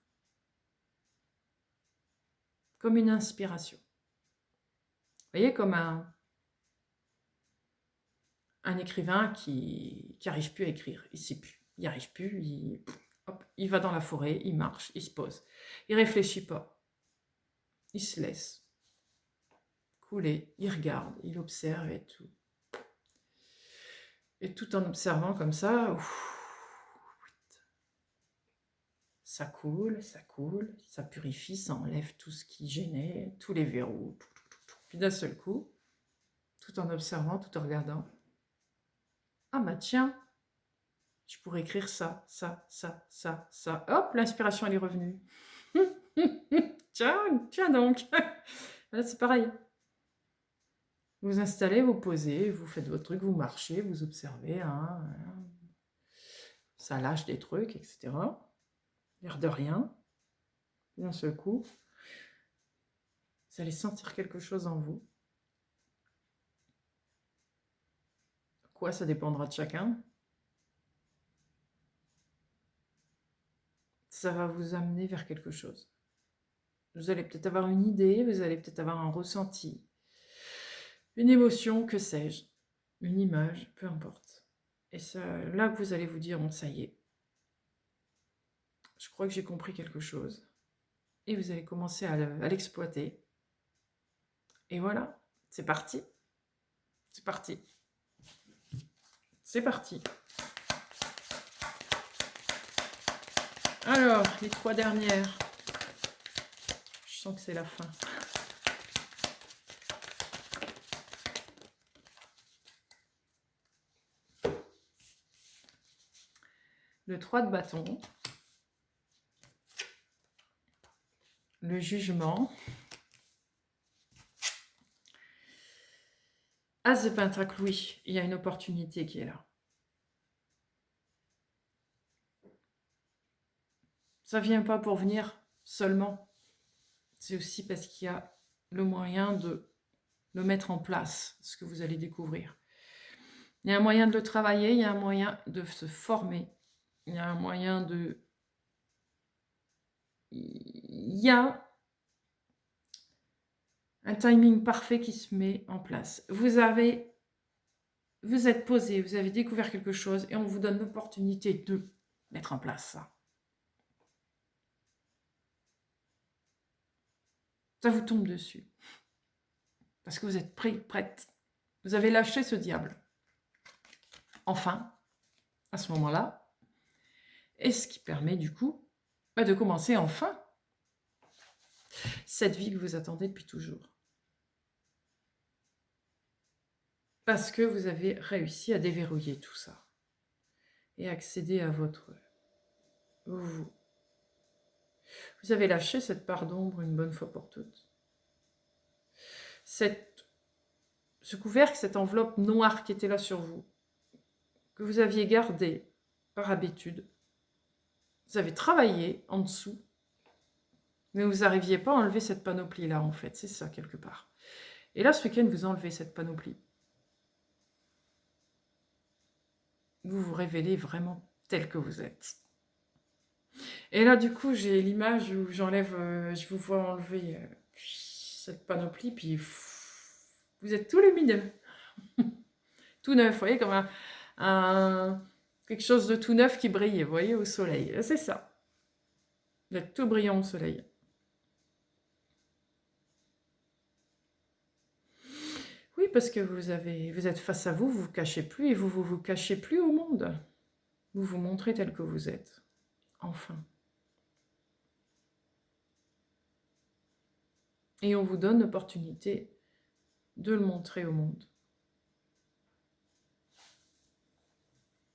Comme une inspiration. Vous voyez, comme un écrivain qui n'arrive plus à écrire. Il ne sait plus. Il n'y arrive plus. Il va dans la forêt, il marche, il se pose. Il ne réfléchit pas. Il se laisse couler. Il regarde, il observe et tout. Et tout en observant comme ça, ça coule, ça purifie, ça enlève tout ce qui gênait, tous les verrous. Puis d'un seul coup, tout en observant, tout en regardant, ah bah tiens, je pourrais écrire ça. Hop, l'inspiration elle est revenue. Tiens donc. Là c'est pareil. Vous vous installez, vous posez, vous faites votre truc, vous marchez, vous observez, ça lâche des trucs, etc. L'air de rien. D'un seul coup, vous allez sentir quelque chose en vous. Quoi, ça dépendra de chacun. Ça va vous amener vers quelque chose. Vous allez peut-être avoir une idée, vous allez peut-être avoir un ressenti, une émotion, que sais-je, une image, peu importe. Et c'est là que vous allez vous dire, bon, ça y est, je crois que j'ai compris quelque chose. Et vous allez commencer à l'exploiter. Et voilà, c'est parti. C'est parti. C'est parti. Alors, les 3 dernières. Je sens que c'est la fin. Le 3 de bâton. Le jugement. As de pentacle, oui, il y a une opportunité qui est là. Ça ne vient pas pour venir seulement. C'est aussi parce qu'il y a le moyen de le mettre en place, ce que vous allez découvrir. Il y a un moyen de le travailler, il y a un moyen de se former, il y a un moyen de... Il y a un timing parfait qui se met en place. Vous êtes posé, vous avez découvert quelque chose et on vous donne l'opportunité de mettre en place ça. Ça vous tombe dessus. Parce que vous êtes prête. Vous avez lâché ce diable. Enfin, à ce moment-là, et ce qui permet du coup de commencer enfin cette vie que vous attendez depuis toujours. Parce que vous avez réussi à déverrouiller tout ça et accéder à votre vous. Vous avez lâché cette part d'ombre une bonne fois pour toutes. Ce couvercle, cette enveloppe noire qui était là sur vous, que vous aviez gardé par habitude. Vous avez travaillé en dessous, mais vous n'arriviez pas à enlever cette panoplie-là, en fait. C'est ça, quelque part. Et là, ce week-end, vous enlevez cette panoplie. Vous vous révélez vraiment tel que vous êtes. Et là, du coup, j'ai l'image où j'enlève, je vous vois enlever cette panoplie, puis vous êtes tout lumineux. Tout neuf, vous voyez, comme quelque chose de tout neuf qui brille, vous voyez, au soleil. C'est ça. Vous êtes tout brillant au soleil. Oui, parce que vous êtes face à vous, vous ne vous cachez plus, et vous cachez plus au monde. Vous vous montrez tel que vous êtes. Enfin. Et on vous donne l'opportunité de le montrer au monde.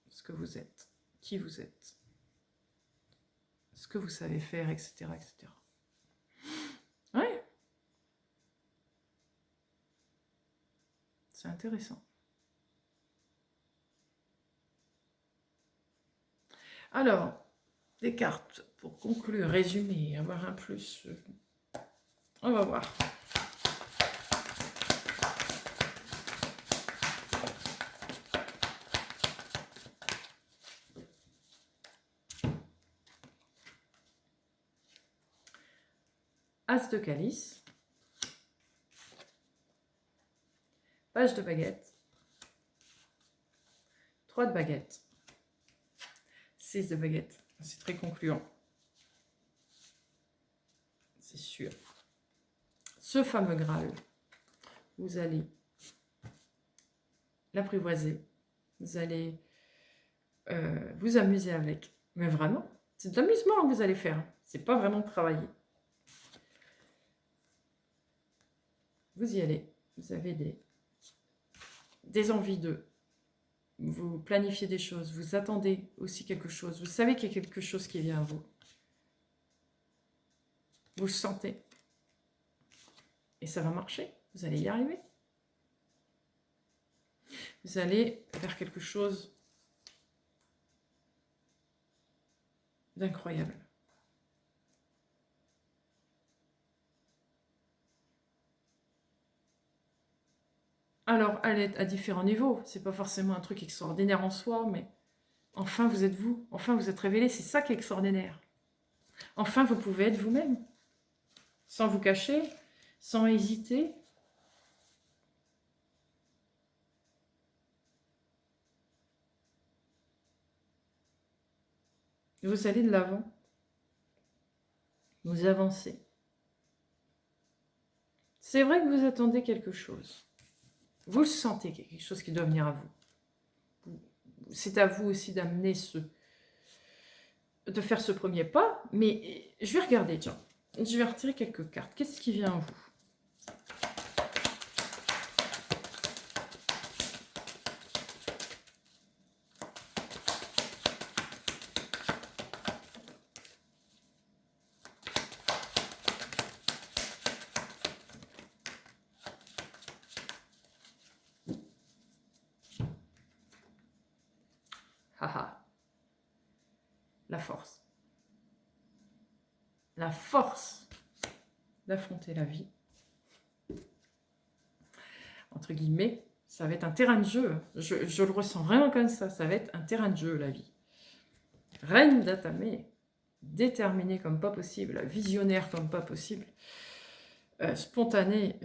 Ce que vous êtes, qui vous êtes, ce que vous savez faire, etc. etc. Ouais. C'est intéressant. Alors, des cartes pour conclure, résumer, avoir un plus. On va voir. As de calice. Page de baguette. 3 de baguette. 6 de baguette. C'est très concluant. C'est sûr. Ce fameux Graal, vous allez l'apprivoiser. Vous allez vous amuser avec. Mais vraiment, c'est de l'amusement que vous allez faire. C'est pas vraiment travailler. Vous y allez. Vous avez des envies de... Vous planifiez des choses. Vous attendez aussi quelque chose. Vous savez qu'il y a quelque chose qui vient à vous. Vous le sentez. Et ça va marcher. Vous allez y arriver. Vous allez faire quelque chose d'incroyable. Alors, elle est à différents niveaux. C'est pas forcément un truc extraordinaire en soi, mais enfin, vous êtes vous. Enfin, vous êtes révélé. C'est ça qui est extraordinaire. Enfin, vous pouvez être vous-même. Sans vous cacher, sans hésiter. Vous allez de l'avant. Vous avancez. C'est vrai que vous attendez quelque chose. Vous le sentez, quelque chose qui doit venir à vous. C'est à vous aussi d'amener de faire ce premier pas. Mais je vais regarder, tiens. Je vais retirer quelques cartes. Qu'est-ce qui vient à vous? Haha. La force. La force d'affronter la vie. Entre guillemets, ça va être un terrain de jeu. Je le ressens vraiment comme ça. Ça va être un terrain de jeu, la vie. Reine d'Atamé. Déterminée comme pas possible. Visionnaire comme pas possible. Spontanée.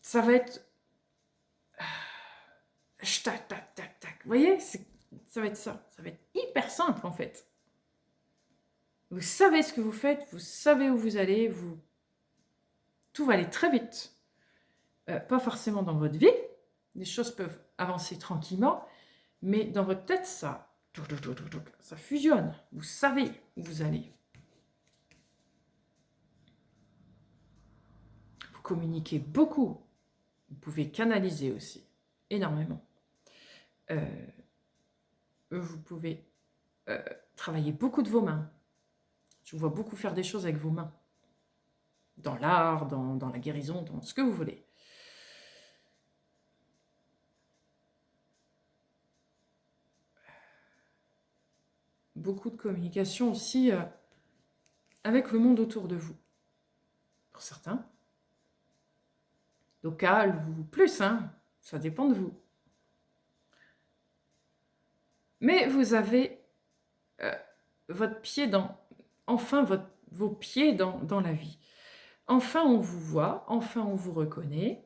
Ça va être... Tac, tac, tac, tac. Vous voyez, ça va être ça. Ça va être hyper simple, en fait. Vous savez ce que vous faites, vous savez où vous allez, tout va aller très vite. Pas forcément dans votre vie, les choses peuvent avancer tranquillement, mais dans votre tête, ça fusionne. Vous savez où vous allez. Vous communiquez beaucoup. Vous pouvez canaliser aussi, énormément. Vous pouvez travailler beaucoup de vos mains. Je vous vois beaucoup faire des choses avec vos mains. Dans l'art, dans la guérison, dans ce que vous voulez. Beaucoup de communication aussi avec le monde autour de vous. Pour certains. Local ou plus, hein, ça dépend de vous. Mais vous avez votre pied dans... Enfin, vos pieds dans la vie. Enfin, on vous voit. Enfin, on vous reconnaît.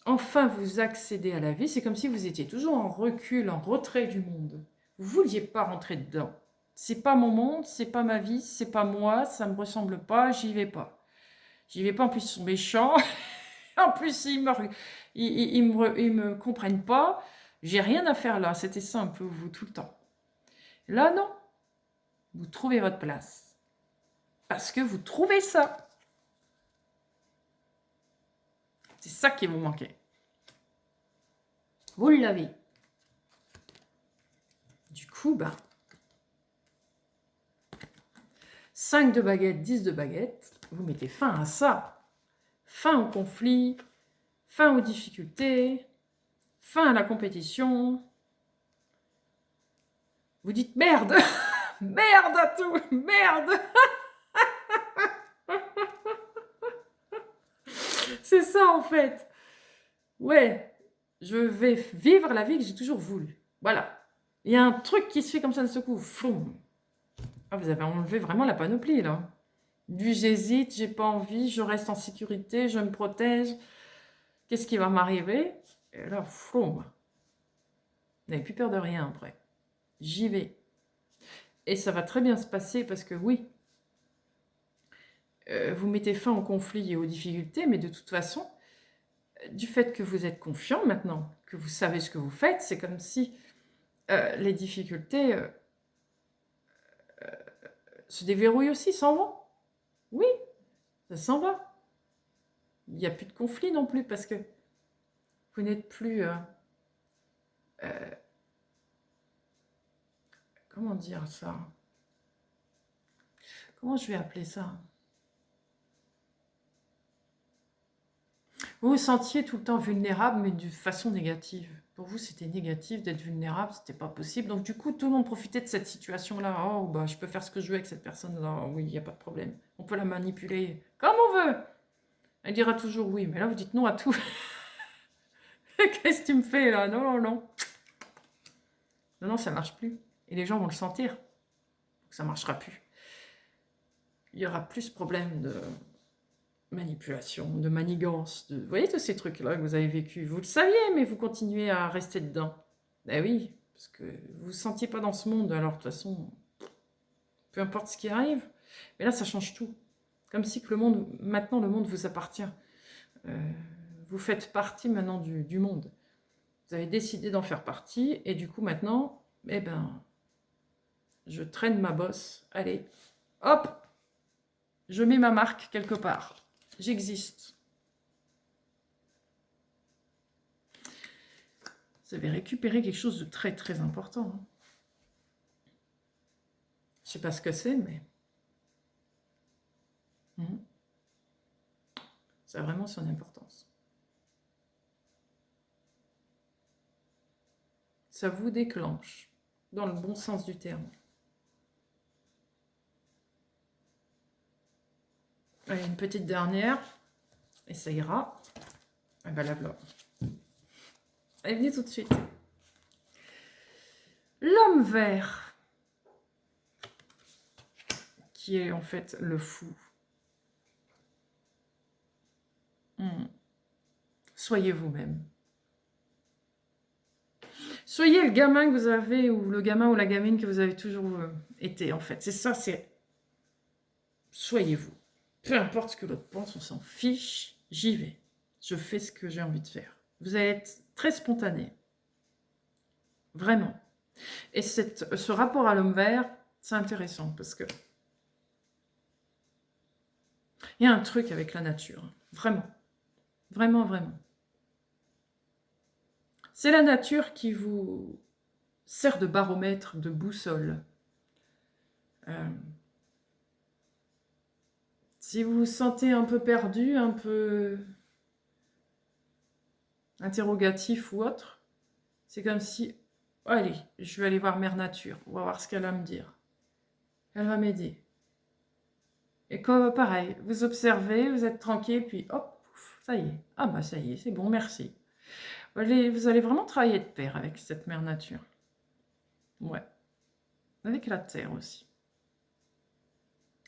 Enfin, vous accédez à la vie. C'est comme si vous étiez toujours en recul, en retrait du monde. Vous ne vouliez pas rentrer dedans. C'est pas mon monde, c'est pas ma vie, c'est pas moi, ça me ressemble pas, j'y vais pas. J'y vais pas, en plus ils sont méchants. En plus, ils me comprennent pas. J'ai rien à faire là. C'était ça un peu vous tout le temps. Là, non. Vous trouvez votre place. Parce que vous trouvez ça. C'est ça qui vous manquait. Vous l'avez. Du coup, 5 de baguettes, 10 de baguettes, vous mettez fin à ça. Fin au conflit, fin aux difficultés, fin à la compétition. Vous dites merde, merde à tout, merde. C'est ça en fait. Ouais, je vais vivre la vie que j'ai toujours voulu. Voilà. Il y a un truc qui se fait comme ça de secours. Foum. Ah, vous avez enlevé vraiment la panoplie là. Du j'hésite, j'ai pas envie, je reste en sécurité, je me protège. Qu'est-ce qui va m'arriver? Et là, foum. Vous n'avez plus peur de rien après. J'y vais. Et ça va très bien se passer parce que oui, vous mettez fin au conflit et aux difficultés, mais de toute façon, du fait que vous êtes confiant maintenant, que vous savez ce que vous faites, c'est comme si les difficultés se déverrouillent aussi, s'en vont. Oui, ça s'en va. Il n'y a plus de conflit non plus parce que vous n'êtes plus... comment dire ça? Comment je vais appeler ça? Vous vous sentiez tout le temps vulnérable, mais de façon négative. Pour vous, c'était négatif d'être vulnérable, c'était pas possible. Donc du coup, tout le monde profitait de cette situation-là. Oh, bah, je peux faire ce que je veux avec cette personne-là. Oui, il n'y a pas de problème. On peut la manipuler comme on veut. Elle dira toujours oui, mais là, vous dites non à tout. Qu'est-ce que tu me fais là? Non, non, non. Non, non, ça marche plus. Et les gens vont le sentir. Donc, ça marchera plus. Il y aura plus de problèmes de manipulation, de manigance, de... Vous voyez tous ces trucs-là que vous avez vécu. Vous le saviez, mais vous continuez à rester dedans. Ben oui, parce que vous ne vous sentiez pas dans ce monde. Alors, de toute façon, peu importe ce qui arrive. Mais là, ça change tout. Comme si que le monde, maintenant, le monde vous appartient. Vous faites partie maintenant du monde. Vous avez décidé d'en faire partie. Et du coup, maintenant, eh ben, je traîne ma bosse. Allez, hop, je mets ma marque quelque part. J'existe. Vous avez récupéré quelque chose de très très important. Hein. Je ne sais pas ce que c'est, mais... Ça a vraiment son importance. Ça vous déclenche, dans le bon sens du terme. Allez, une petite dernière, et ça ira. Ah ben la voilà. Elle est venue tout de suite. L'homme vert, qui est en fait le fou. Soyez vous-même. Soyez le gamin que vous avez, ou le gamin ou la gamine que vous avez toujours été, en fait. C'est ça, c'est... Soyez vous. Peu importe ce que l'autre pense, on s'en fiche, j'y vais. Je fais ce que j'ai envie de faire. Vous allez être très spontané. Vraiment. Et ce rapport à l'homme vert, c'est intéressant parce que il y a un truc avec la nature. Vraiment. Vraiment, vraiment. C'est la nature qui vous sert de baromètre, de boussole. Si vous vous sentez un peu perdu, un peu interrogatif ou autre, c'est comme si, allez, je vais aller voir Mère Nature, on va voir ce qu'elle va me dire. Elle va m'aider. Et comme pareil, vous observez, vous êtes tranquille, puis hop, ça y est. Ah bah ça y est, c'est bon, merci. Vous allez vraiment travailler de pair avec cette Mère Nature. Ouais. Avec la Terre aussi.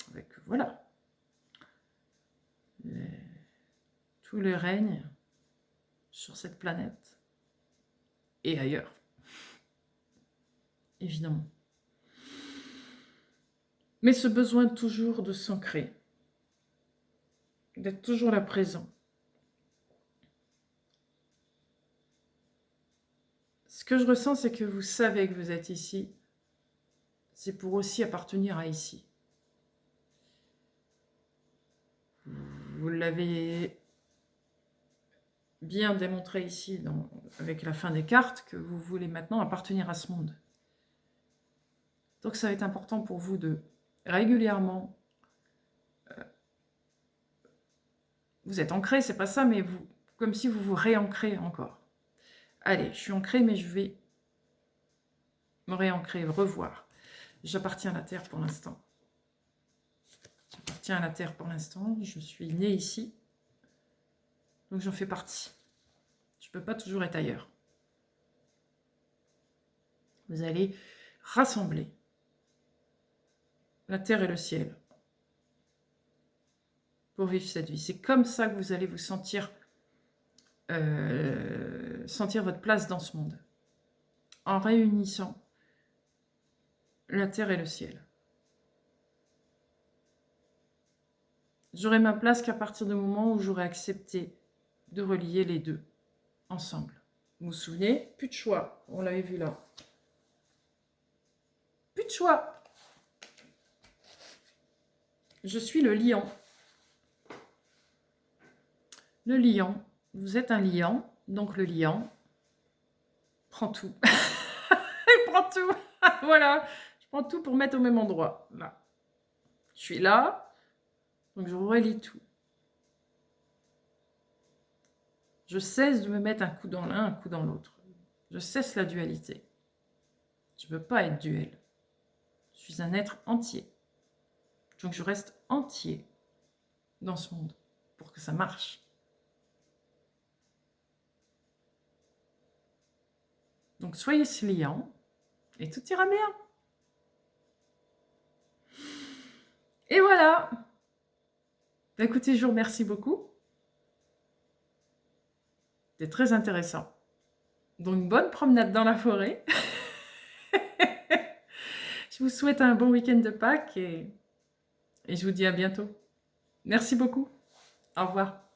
Avec, voilà. Tout le règne sur cette planète et ailleurs. Évidemment. Mais ce besoin toujours de s'ancrer, d'être toujours là présent. Ce que je ressens, c'est que vous savez que vous êtes ici. C'est pour aussi appartenir à ici. vous l'avez bien démontré ici avec la fin des cartes, que vous voulez maintenant appartenir à ce monde. Donc ça va être important pour vous de régulièrement... vous êtes ancré, c'est pas ça, mais vous, comme si vous vous réancrez encore. Allez, je suis ancré, mais je vais me réancrer, revoir. J'appartiens à la Terre pour l'instant. J'appartiens à la Terre pour l'instant. Je suis née ici. Donc j'en fais partie. Je ne peux pas toujours être ailleurs. Vous allez rassembler la terre et le ciel pour vivre cette vie. C'est comme ça que vous allez vous sentir votre place dans ce monde. En réunissant la terre et le ciel. J'aurai ma place qu'à partir du moment où j'aurai accepté de relier les deux ensemble. Vous vous souvenez? Plus de choix. On l'avait vu là. Plus de choix. Je suis le lion. Le lion. Vous êtes un lion. Donc le lion prend tout. Il prend tout. Voilà. Je prends tout pour mettre au même endroit. Là. Je suis là. Donc je relie tout. Je cesse de me mettre un coup dans l'un, un coup dans l'autre. Je cesse la dualité. Je ne veux pas être duel. Je suis un être entier. Donc je reste entier dans ce monde pour que ça marche. Donc soyez ce lion et tout ira bien. Et voilà. Écoutez, je vous remercie beaucoup. C'était très intéressant. Donc bonne promenade dans la forêt. Je vous souhaite un bon week-end de Pâques et je vous dis à bientôt. Merci beaucoup. Au revoir.